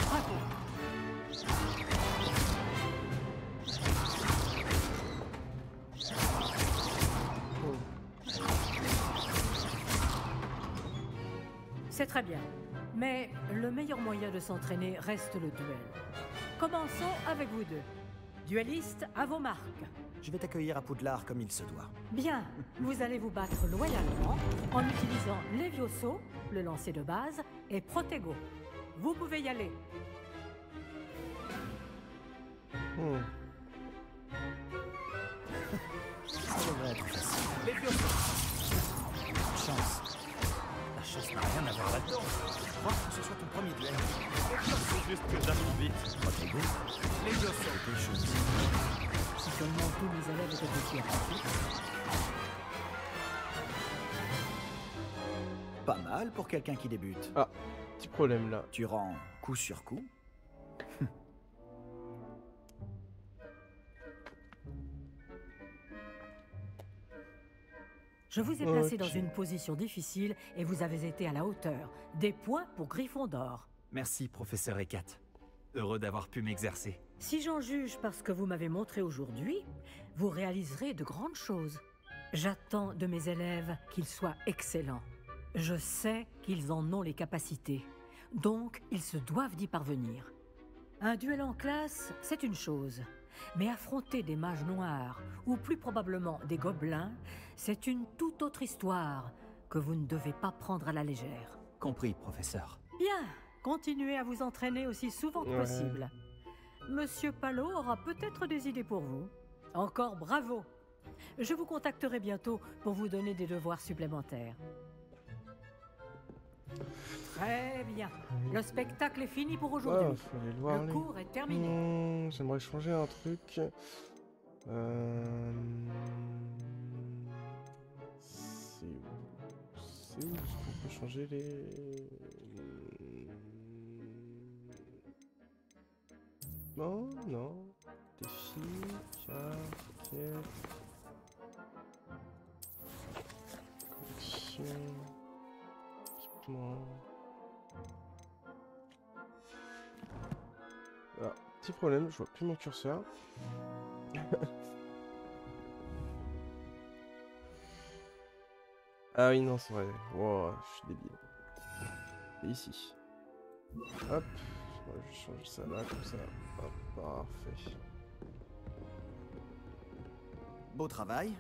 Bravo! C'est très bien. Mais le meilleur moyen de s'entraîner reste le duel. Commençons avec vous deux. Duellistes, à vos marques. Je vais t'accueillir à Poudlard comme il se doit. Bien, vous allez vous battre loyalement en utilisant Levioso, le lancer de base, et Protego. Vous pouvez y aller. Ça devrait être facile. Levioso! Chance. La chance n'a rien à voir là-dedans. Je crois que ce soit ton premier duel. C'est juste que j'arrive vite. Protego. Levioso! Quelque chose. Si seulement tous mes élèves étaient aussi rapides. Pas mal pour quelqu'un qui débute. Ah, petit problème là. Tu rends coup sur coup. Je vous ai placé dans une position difficile et vous avez été à la hauteur. Des points pour Gryffondor. Merci, professeur Ekat. Heureux d'avoir pu m'exercer. Si j'en juge par ce que vous m'avez montré aujourd'hui, vous réaliserez de grandes choses. J'attends de mes élèves qu'ils soient excellents. Je sais qu'ils en ont les capacités, donc ils se doivent d'y parvenir. Un duel en classe, c'est une chose, mais affronter des mages noirs, ou plus probablement des gobelins, c'est une toute autre histoire que vous ne devez pas prendre à la légère. Compris, professeur. Bien, continuez à vous entraîner aussi souvent que possible. Monsieur Palot aura peut-être des idées pour vous. Encore bravo. Je vous contacterai bientôt pour vous donner des devoirs supplémentaires. Très bien. Le spectacle est fini pour aujourd'hui. Le cours est terminé. J'aimerais changer un truc. C'est où qu'on peut changer les... Non, non. Défi, carte, quête. Collection. Équipement. Ah, petit problème, je vois plus mon curseur. Ah oui, non, c'est vrai. Wow, je suis débile. C'est ici. Hop. Je vais changer ça là, comme ça. Hop, parfait. Beau travail.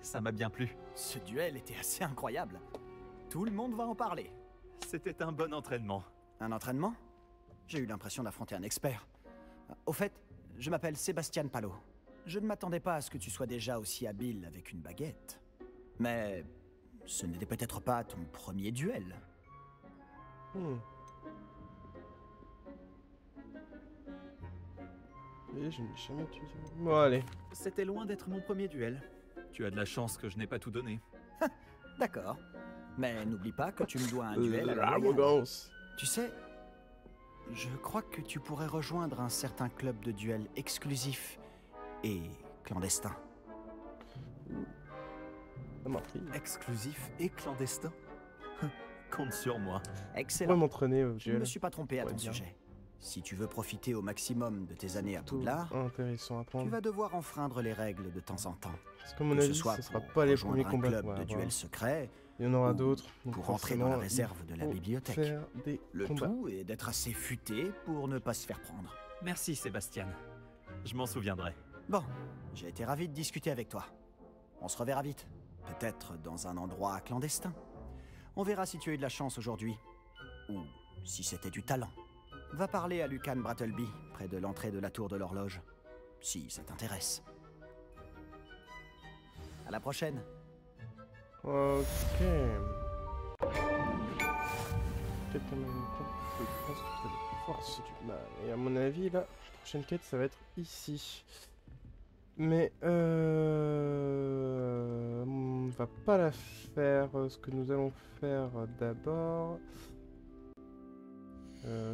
Ça m'a bien plu. Ce duel était assez incroyable. Tout le monde va en parler. C'était un bon entraînement. Un entraînement? J'ai eu l'impression d'affronter un expert. Au fait, je m'appelle Sébastien Palot. Je ne m'attendais pas à ce que tu sois déjà aussi habile avec une baguette. Mais ce n'était peut-être pas ton premier duel. Et je n'ai jamais utilisé. Bon, allez. C'était loin d'être mon premier duel. Tu as de la chance que je n'ai pas tout donné. D'accord. Mais n'oublie pas que tu me dois un duel à la L'arrogance. Tu sais, je crois que tu pourrais rejoindre un certain club de duel exclusif et clandestin. Ça m'a pris. Exclusif et clandestin. Compte sur moi. Excellent. Je vais m'entraîner au Je duel. ne me suis pas trompé à ton bien. sujet. Si tu veux profiter au maximum de tes années à Poudlard, Intéressant à prendre. tu vas devoir enfreindre les règles de temps en temps. Parce qu'à mon Que avis, ce soit ce sera pour pas les rejoindre premiers un combats. club qu'on va de avoir. duel secret, Il y en aura ou d'autres. donc pour entrer dans la forcément, réserve de la il faut bibliothèque. faire des Le combats. tout est d'être assez futé pour ne pas se faire prendre. Merci, Sébastien. Je m'en souviendrai. Bon, j'ai été ravi de discuter avec toi. On se reverra vite. Peut-être dans un endroit clandestin. On verra si tu as eu de la chance aujourd'hui. Ou si c'était du talent. Va parler à Lucan Brattleby, près de l'entrée de la tour de l'horloge. Si ça t'intéresse. À la prochaine. Ok. Quelqu'un m'a une compétence contre les forces du mal. Et à mon avis, la prochaine quête, ça va être ici. Mais on va pas la faire. Ce que nous allons faire d'abord.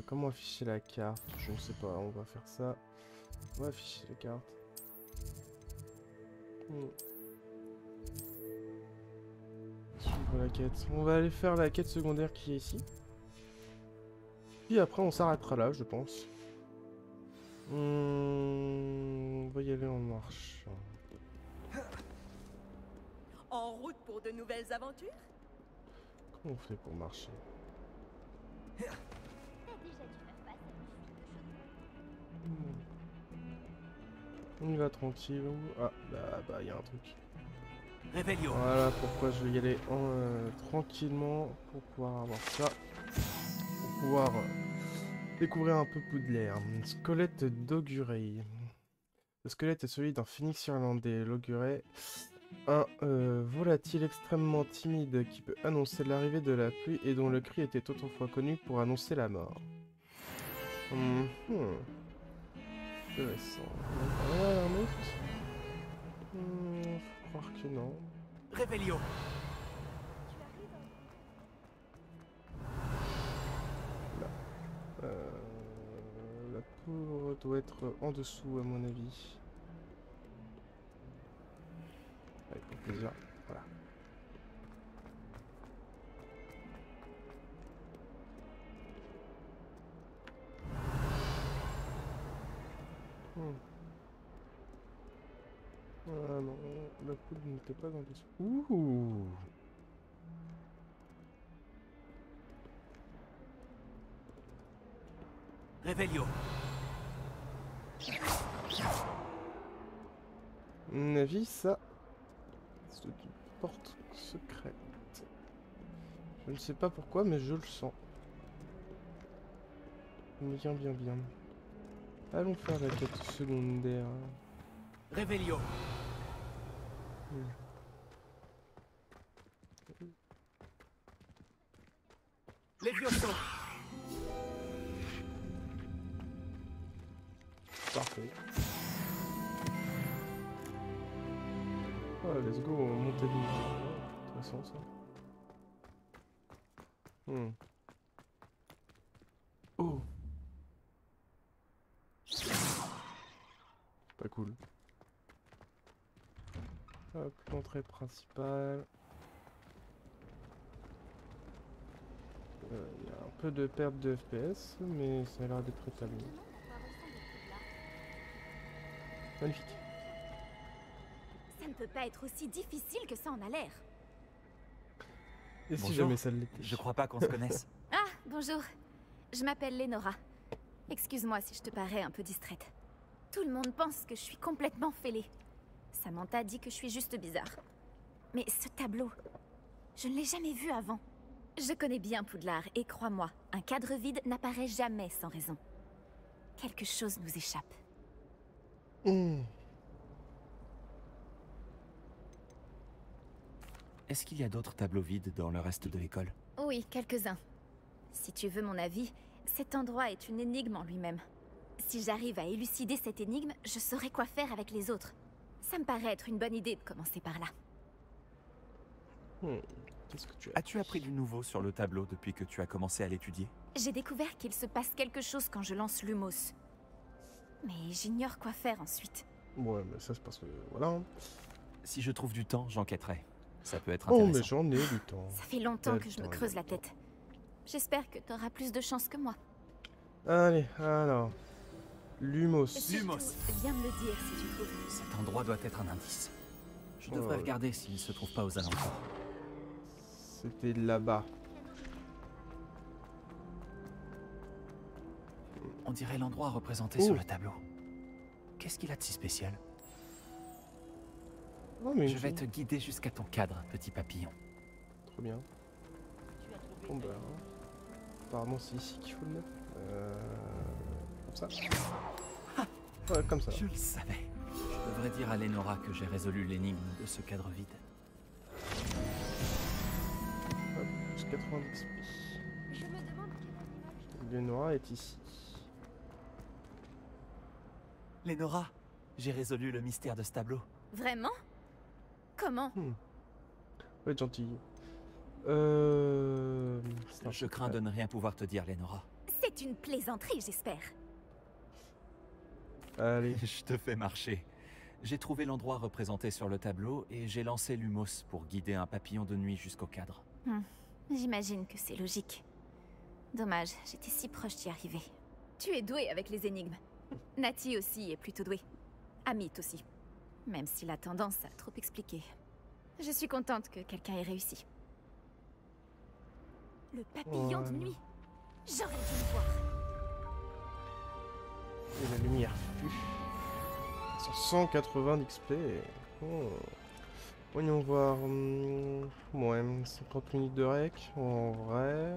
Comment afficher la carte? Je ne sais pas. On va faire ça. On va afficher la carte. Suivre la quête. On va aller faire la quête secondaire qui est ici. Puis après on s'arrêtera là, je pense. On va y aller en marche. En route pour de nouvelles aventures? Comment on fait pour marcher? On y va tranquille. Ah, bah, y a un truc. Réveillon. Voilà pourquoi je vais y aller tranquillement pour pouvoir avoir ça. Pour pouvoir découvrir un peu Poudlard. Squelette d'Augurey. Le squelette est celui d'un phénix irlandais. L'Augurey, un volatile extrêmement timide qui peut annoncer l'arrivée de la pluie et dont le cri était autrefois connu pour annoncer la mort. Intéressant. Faut croire que non. Réveillon. La poudre doit être en dessous à mon avis. Avec plaisir. Voilà. Ah non, la poudre n'était pas en dessous. Ouh. Réveillon. À mon avis, ça, c'est une porte secrète. Je ne sais pas pourquoi, mais je le sens. Bien. Allons faire la quête secondaire. Réveillon. Levioso. Parfait. Oh, let's go, montez de intéressant ça. Oh. Pas cool. Hop, l'entrée principale. Il y a un peu de perte de FPS, mais ça a l'air d'être rétabli. Magnifique. Ça ne peut pas être aussi difficile que ça en a l'air. Et si Bonjour. jamais ça l'était? Je crois pas qu'on se connaisse. Ah, bonjour. Je m'appelle Lénora. Excuse-moi si je te parais un peu distraite. Tout le monde pense que je suis complètement fêlée. Samantha dit que je suis juste bizarre. Mais ce tableau, je ne l'ai jamais vu avant. Je connais bien Poudlard et crois-moi, un cadre vide n'apparaît jamais sans raison. Quelque chose nous échappe. Est-ce qu'il y a d'autres tableaux vides dans le reste de l'école? Oui, quelques-uns. Si tu veux mon avis, cet endroit est une énigme en lui-même. Si j'arrive à élucider cette énigme, je saurai quoi faire avec les autres. Ça me paraît être une bonne idée de commencer par là. Qu'est-ce que tu as? As-tu appris du nouveau sur le tableau depuis que tu as commencé à l'étudier? J'ai découvert qu'il se passe quelque chose quand je lance l'humos. Mais j'ignore quoi faire ensuite. Ouais, mais ça c'est parce que... Voilà. Si je trouve du temps, j'enquêterai. Ça peut être Oh, intéressant. mais j'en ai du temps. Ça fait longtemps que je me creuse la tête. J'espère que t'auras plus de chance que moi. Allez, alors... Lumos. Lumos. Viens me le dire si tu trouves. Cet endroit doit être un indice. Je devrais regarder s'il ne se trouve pas aux alentours. C'était là-bas. On dirait l'endroit représenté sur le tableau. Qu'est-ce qu'il a de si spécial? Oh, mais je vais te guider jusqu'à ton cadre, petit papillon. Trop bien. Bon bah... Apparemment c'est ici qu'il faut le mettre. Comme ça. Ouais, comme ça. Je le savais. Je devrais dire à Lenora que j'ai résolu l'énigme de ce cadre vide. Hop, plus 90 XP. Je me demande quel animal je... Lenora est ici. Lenora, j'ai résolu le mystère de ce tableau. Vraiment? Comment? Ouais, gentil. Je crains de ne rien pouvoir te dire, Lenora. C'est une plaisanterie, j'espère. Allez. Je te fais marcher. J'ai trouvé l'endroit représenté sur le tableau et j'ai lancé Lumos pour guider un papillon de nuit jusqu'au cadre. J'imagine que c'est logique. Dommage, j'étais si proche d'y arriver. Tu es doué avec les énigmes. Nati aussi est plutôt douée. Amit aussi. Même s'il a tendance à trop expliquer. Je suis contente que quelqu'un ait réussi. Le papillon de nuit. J'aurais dû le voir. Et la lumière fut. Sur 180 d'XP. Oh. Voyons voir. Ouais, 50 minutes de rec. En vrai.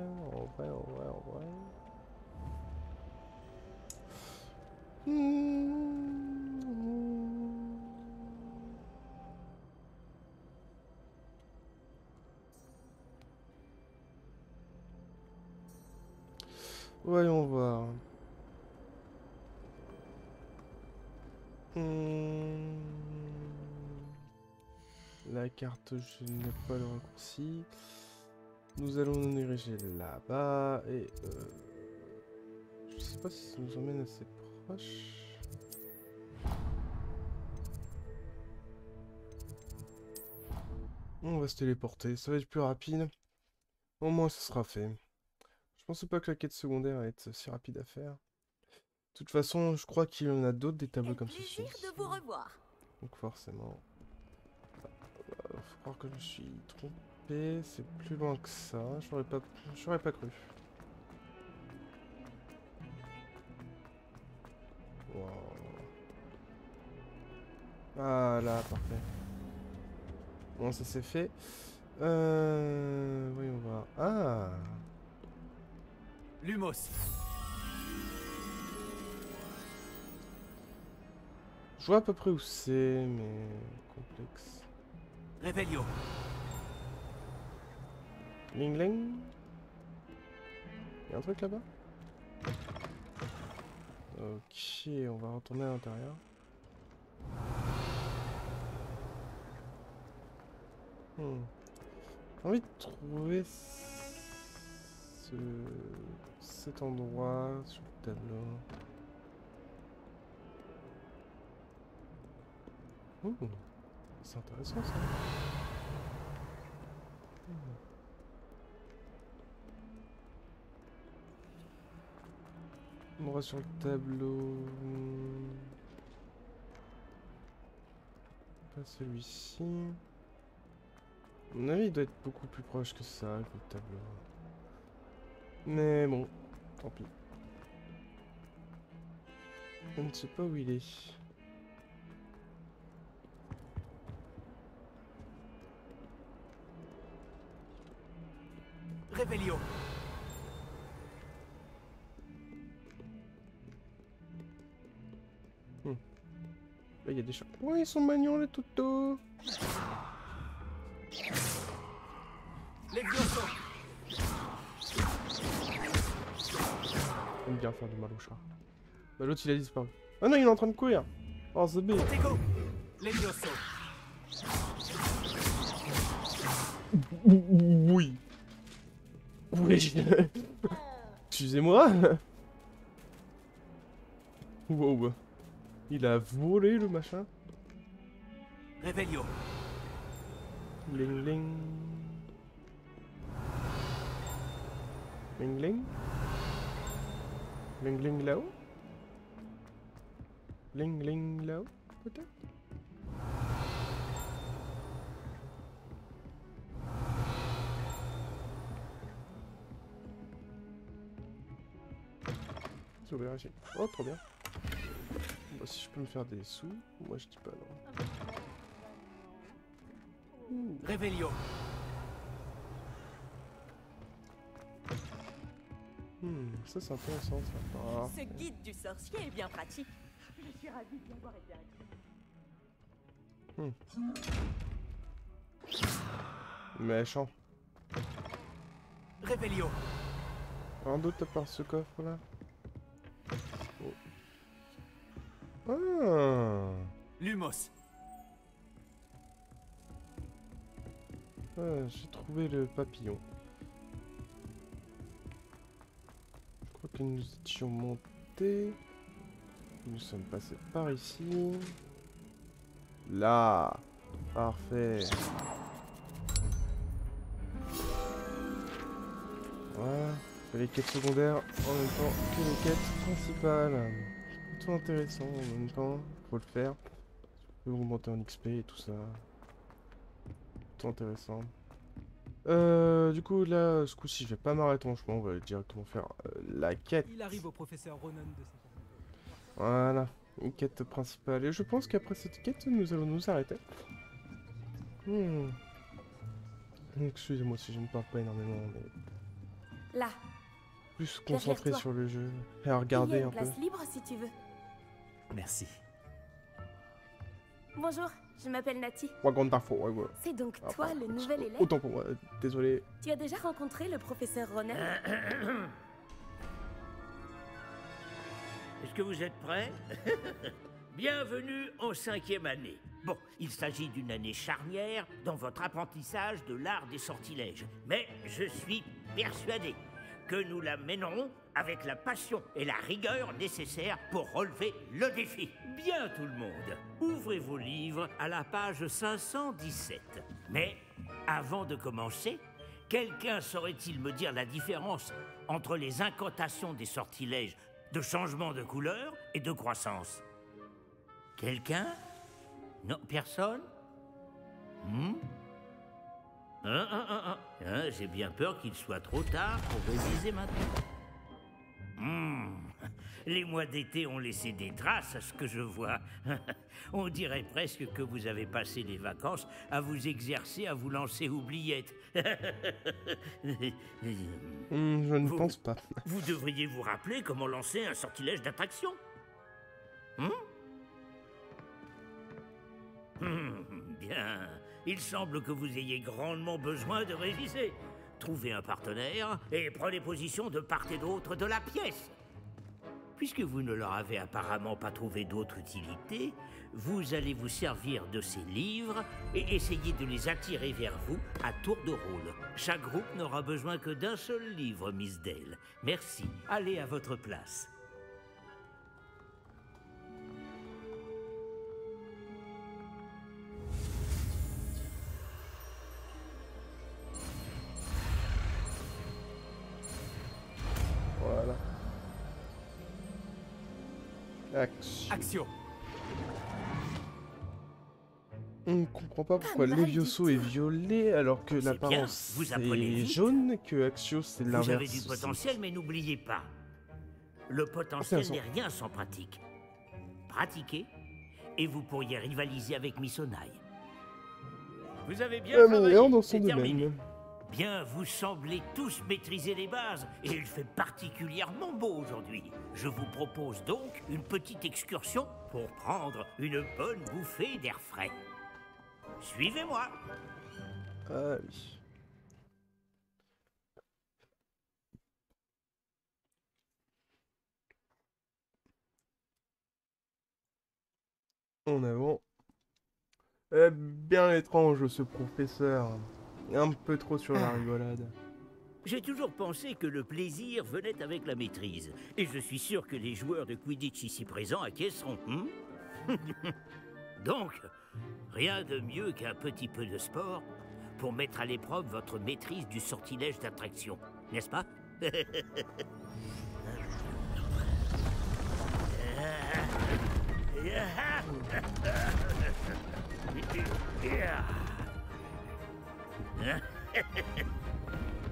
Voyons voir. La carte, je n'ai pas le raccourci. Nous allons nous diriger là-bas et je sais pas si ça nous emmène assez proche. On va se téléporter, ça va être plus rapide. Au moins, ce sera fait. Je pensais pas que la quête secondaire allait être si rapide à faire. De toute façon, je crois qu'il y en a d'autres des tableaux comme ceci. Plaisir de vous revoir. Donc forcément, faut croire que je me suis trompé. C'est plus loin que ça. J'aurais pas cru. Wow. Ah là, parfait. Bon, ça c'est fait. Voyons voir. Ah. Lumos. Je vois à peu près où c'est, mais complexe. Revelio. Ling Ling. Y'a un truc là-bas? Ok, on va retourner à l'intérieur. J'ai envie de trouver cet endroit sur le tableau. C'est intéressant ça. On va sur le tableau. Pas celui-ci. À mon avis, il doit être beaucoup plus proche que ça, que le tableau. Mais bon, tant pis. Je ne sais pas où il est. Revelio. Là, il y a des chats. Ouais, ils sont mignons les toutous. Levioso. J'aime bien faire du mal au chat. Bah, l'autre il a disparu. Ah non, il est en train de courir. Oh, c'est bien. Levioso. Oui. Oui. Excusez-moi. Wow. Il a volé le machin. Revelio. Ling ling. Ling ling. Ling ling là-haut. Ling ling là-haut, peut-être. C'est ouvert ici. Oh, trop bien. Bah, si je peux me faire des sous, moi je dis pas non. Revelio. Ça c'est intéressant ça. Ah. Ce guide du sorcier est bien pratique. Je suis ravie d'y avoir été inclus. Méchant. Révélio. Un d'autre à part ce coffre là. Ah. Lumos. Ah, j'ai trouvé le papillon. Je crois que nous étions montés. Nous sommes passés par ici. Là. Parfait. Voilà. Les quêtes secondaires en même temps que les quêtes principales. Plutôt intéressant en même temps. Faut le faire. On peut augmenter en XP et tout ça. Plutôt intéressant. Du coup là, ce coup-ci, je vais pas m'arrêter en chemin. On va directement faire la quête. Il arrive au professeur Ronan de cette... Voilà. Une quête principale. Et je pense qu'après cette quête, nous allons nous arrêter. Excusez-moi si je ne parle pas énormément, mais... Là. Plus concentré sur le jeu. Et à regarder Il y a un une peu. place libre si tu veux. Merci. Bonjour, je m'appelle Nati. Ouais. C'est donc toi le nouvel élève? Autant pour moi, désolé. Tu as déjà rencontré le professeur Ronan? Est-ce que vous êtes prêts? Bienvenue en 5e année. Bon, il s'agit d'une année charnière dans votre apprentissage de l'art des sortilèges. Mais je suis persuadé que nous la mènerons avec la passion et la rigueur nécessaires pour relever le défi. Bien tout le monde, ouvrez vos livres à la page 517. Mais avant de commencer, quelqu'un saurait-il me dire la différence entre les incantations des sortilèges de changement de couleur et de croissance? Quelqu'un? Non, personne? J'ai bien peur qu'il soit trop tard pour réviser maintenant. Les mois d'été ont laissé des traces à ce que je vois. On dirait presque que vous avez passé les vacances à vous exercer à vous lancer oubliettes. Je ne pense pas. Vous devriez vous rappeler comment lancer un sortilège d'attraction. Bien. Il semble que vous ayez grandement besoin de réviser. Trouvez un partenaire et prenez position de part et d'autre de la pièce. Puisque vous ne leur avez apparemment pas trouvé d'autre utilité, vous allez vous servir de ces livres et essayer de les attirer vers vous à tour de rôle. Chaque groupe n'aura besoin que d'un seul livre, Miss Dale. Merci. Allez à votre place. Voilà. Action. Action. On ne comprend pas pourquoi Levioso est violet alors que l'apparence est jaune, que Axio c'est l'inverse. Vous avez du potentiel, mais n'oubliez pas, le potentiel n'est rien sans pratique. Pratiquez, et vous pourriez rivaliser avec Misonai. Vous avez bien travaillé, dans son c'est terminé. domaine. Bien, vous semblez tous maîtriser les bases, et il fait particulièrement beau aujourd'hui. Je vous propose donc une petite excursion pour prendre une bonne bouffée d'air frais. Suivez-moi. Ah oui. En avant. Bien étrange ce professeur. Un peu trop sur la rigolade. J'ai toujours pensé que le plaisir venait avec la maîtrise. Et je suis sûr que les joueurs de Quidditch ici présents acquiesceront. Donc, rien de mieux qu'un petit peu de sport pour mettre à l'épreuve votre maîtrise du sortilège d'attraction, n'est-ce pas?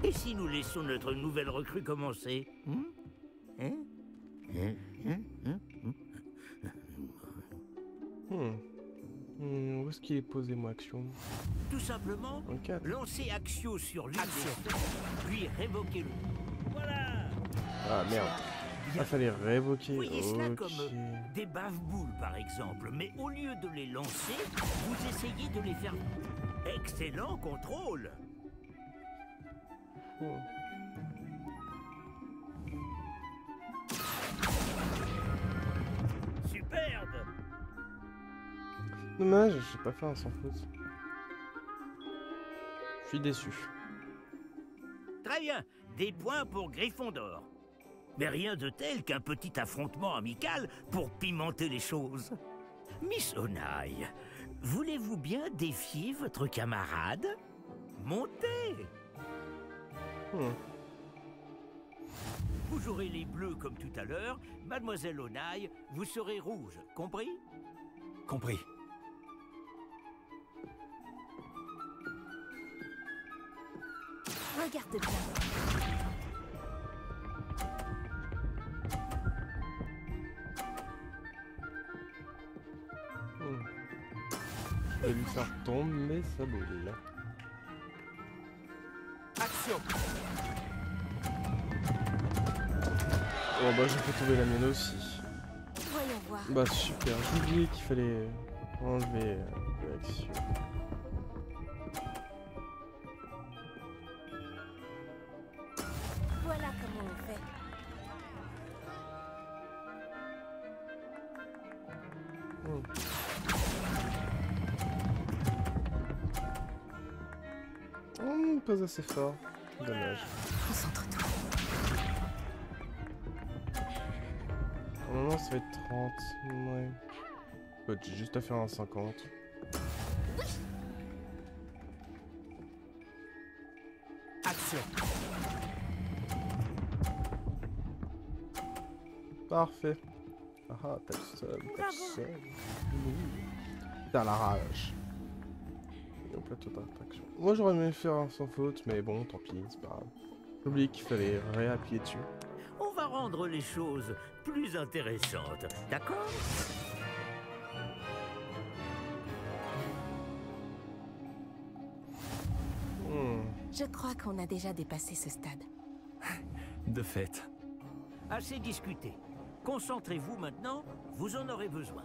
Et si nous laissons notre nouvelle recrue commencer? Où est-ce qu'il est posé, moi, Action? Tout simplement, lancez Axio sur l'une des stores, puis révoquez-le. Voilà. Ah, merde. Bien. fallait révoquer. Voyez cela Ok. comme des bave-boules, par exemple. Mais au lieu de les lancer, vous essayez de les faire... Excellent contrôle. Oh. Superbe. Dommage, j'ai pas fait un sans faute. Je suis déçu. Très bien. Des points pour Gryffondor. Mais rien de tel qu'un petit affrontement amical pour pimenter les choses. Miss Onaille, voulez-vous bien défier votre camarade? Montez! Vous jouerez les bleus comme tout à l'heure. Mademoiselle Onaille, vous serez rouge. Compris? Compris. Regarde bien. Je vais lui faire tomber sa boule. Action. Oh bah j'ai fait tomber la mienne aussi. Voyons voir. Bah super, j'ai oublié qu'il fallait enlever l'action. Voilà comment on fait. Pas assez fort. Dommage. Concentre-toi. Pour le moment ça va être 30. Ouais. Bah, j'ai juste à faire un 50. Action. Parfait. Ah, t'as le seum, t'as le seum. T'as la rage. Et au plateau d'attraction. Moi j'aurais aimé faire un sans faute, mais bon, tant pis, c'est pas grave. J'ai oublié qu'il fallait réappuyer dessus. On va rendre les choses plus intéressantes, d'accord? Je crois qu'on a déjà dépassé ce stade. De fait. Assez discuté. Concentrez-vous maintenant, vous en aurez besoin.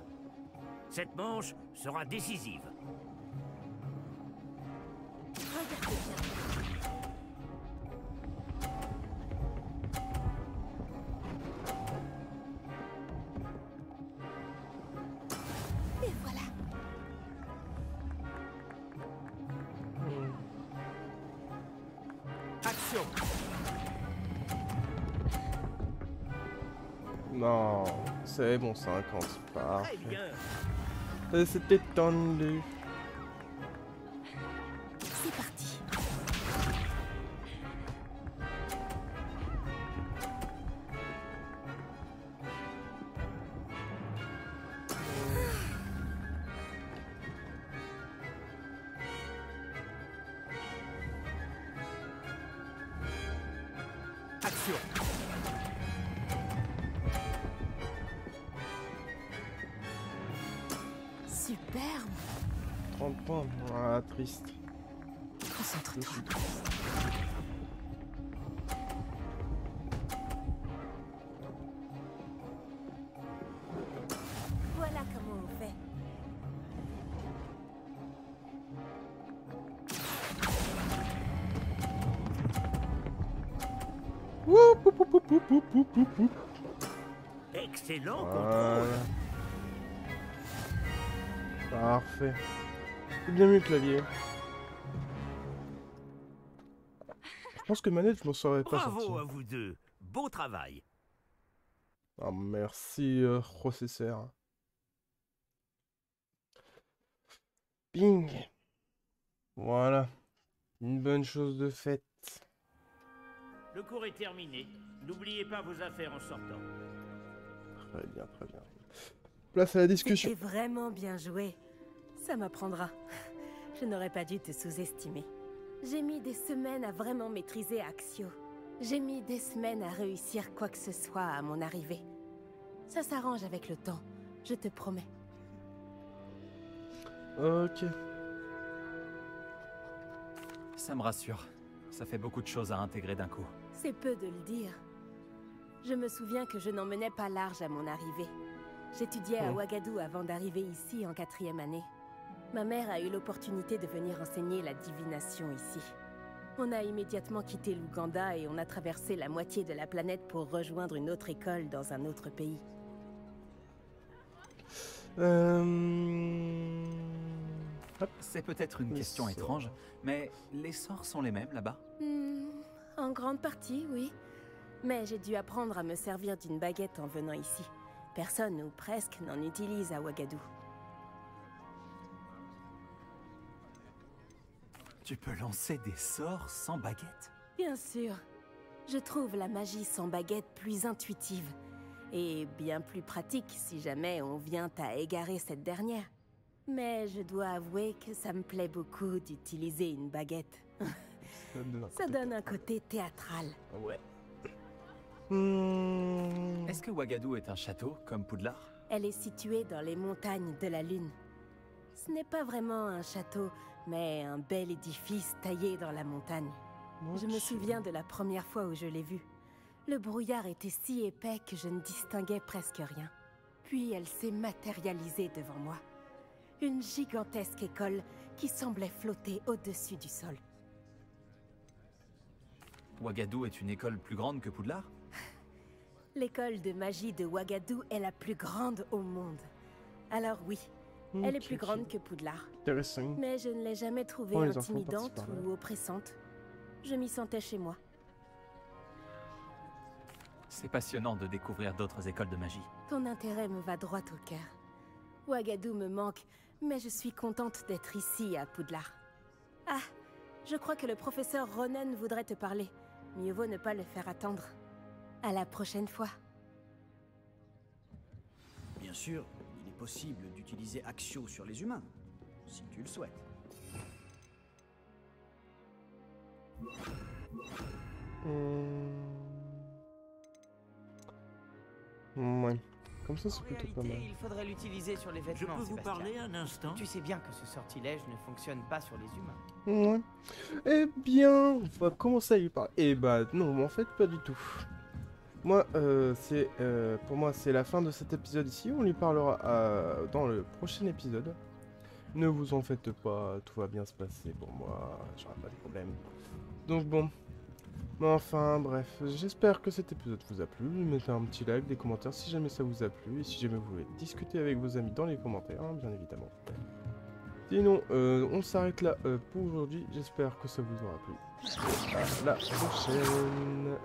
Cette manche sera décisive. Regarde bien. Et voilà. Action. Non, c'est bon, 50, Très parfait. bien. C'était tendu. C'est parti. Action. Superbe. 30 points. Ah, triste. Concentre-toi. Voilà comment on fait. Excellent Voilà. contrôle. Parfait. C'est bien mieux que clavier. Je pense que manette, je m'en serais pas sorti. Bravo à vous deux. Beau travail. Ah, merci, processeur. Ping. Voilà. Une bonne chose de faite. Le cours est terminé. N'oubliez pas vos affaires en sortant. Très bien, très bien. Place à la discussion. C'était vraiment bien joué. Ça m'apprendra. Je n'aurais pas dû te sous-estimer. J'ai mis des semaines à vraiment maîtriser Axio. J'ai mis des semaines à réussir quoi que ce soit à mon arrivée. Ça s'arrange avec le temps, je te promets. Ok. Ça me rassure. Ça fait beaucoup de choses à intégrer d'un coup. C'est peu de le dire. Je me souviens que je n'en menais pas large à mon arrivée. J'étudiais à Ouagadou avant d'arriver ici en 4e année. Ma mère a eu l'opportunité de venir enseigner la divination ici. On a immédiatement quitté l'Ouganda et on a traversé la moitié de la planète pour rejoindre une autre école dans un autre pays. C'est peut-être une question étrange, mais les sorts sont les mêmes là-bas? En grande partie, oui. Mais j'ai dû apprendre à me servir d'une baguette en venant ici. Personne, ou presque, n'en utilise à Ouagadou. Tu peux lancer des sorts sans baguette? Bien sûr. Je trouve la magie sans baguette plus intuitive. Et bien plus pratique si jamais on vient à égarer cette dernière. Mais je dois avouer que ça me plaît beaucoup d'utiliser une baguette. Ça donne un côté théâtral. Ouais. Est-ce que Ouagadou est un château, comme Poudlard? Elle est située dans les montagnes de la Lune. Ce n'est pas vraiment un château, mais un bel édifice taillé dans la montagne. Je me souviens de la première fois où je l'ai vue. Le brouillard était si épais que je ne distinguais presque rien. Puis elle s'est matérialisée devant moi. Une gigantesque école qui semblait flotter au-dessus du sol. Ouagadou est une école plus grande que Poudlard? L'école de magie de Ouagadou est la plus grande au monde. Alors oui, elle est plus grande que Poudlard. Intéressant. Mais je ne l'ai jamais trouvée intimidante ou oppressante. Je m'y sentais chez moi. C'est passionnant de découvrir d'autres écoles de magie. Ton intérêt me va droit au cœur. Ouagadou me manque, mais je suis contente d'être ici à Poudlard. Ah, je crois que le professeur Ronen voudrait te parler. Mieux vaut ne pas le faire attendre. À la prochaine fois. Bien sûr, il est possible d'utiliser Axio sur les humains, si tu le souhaites. Ouais. Comme ça, c'est plutôt pas mal. Il faudrait l'utiliser sur les vêtements. Je peux vous Sébastien. parler un instant? Tu sais bien que ce sortilège ne fonctionne pas sur les humains. Ouais. Eh bien, on va commencer à lui parler. Eh bah non, en fait, pas du tout. Moi, pour moi, c'est la fin de cet épisode ici. On lui parlera dans le prochain épisode. Ne vous en faites pas, tout va bien se passer pour moi. J'aurai pas de problème. Donc bon. Mais enfin, bref, j'espère que cet épisode vous a plu. Mettez un petit like, des commentaires si jamais ça vous a plu. Et si jamais vous voulez discuter avec vos amis dans les commentaires, hein, bien évidemment. Sinon, on s'arrête là pour aujourd'hui. J'espère que ça vous aura plu. À la prochaine.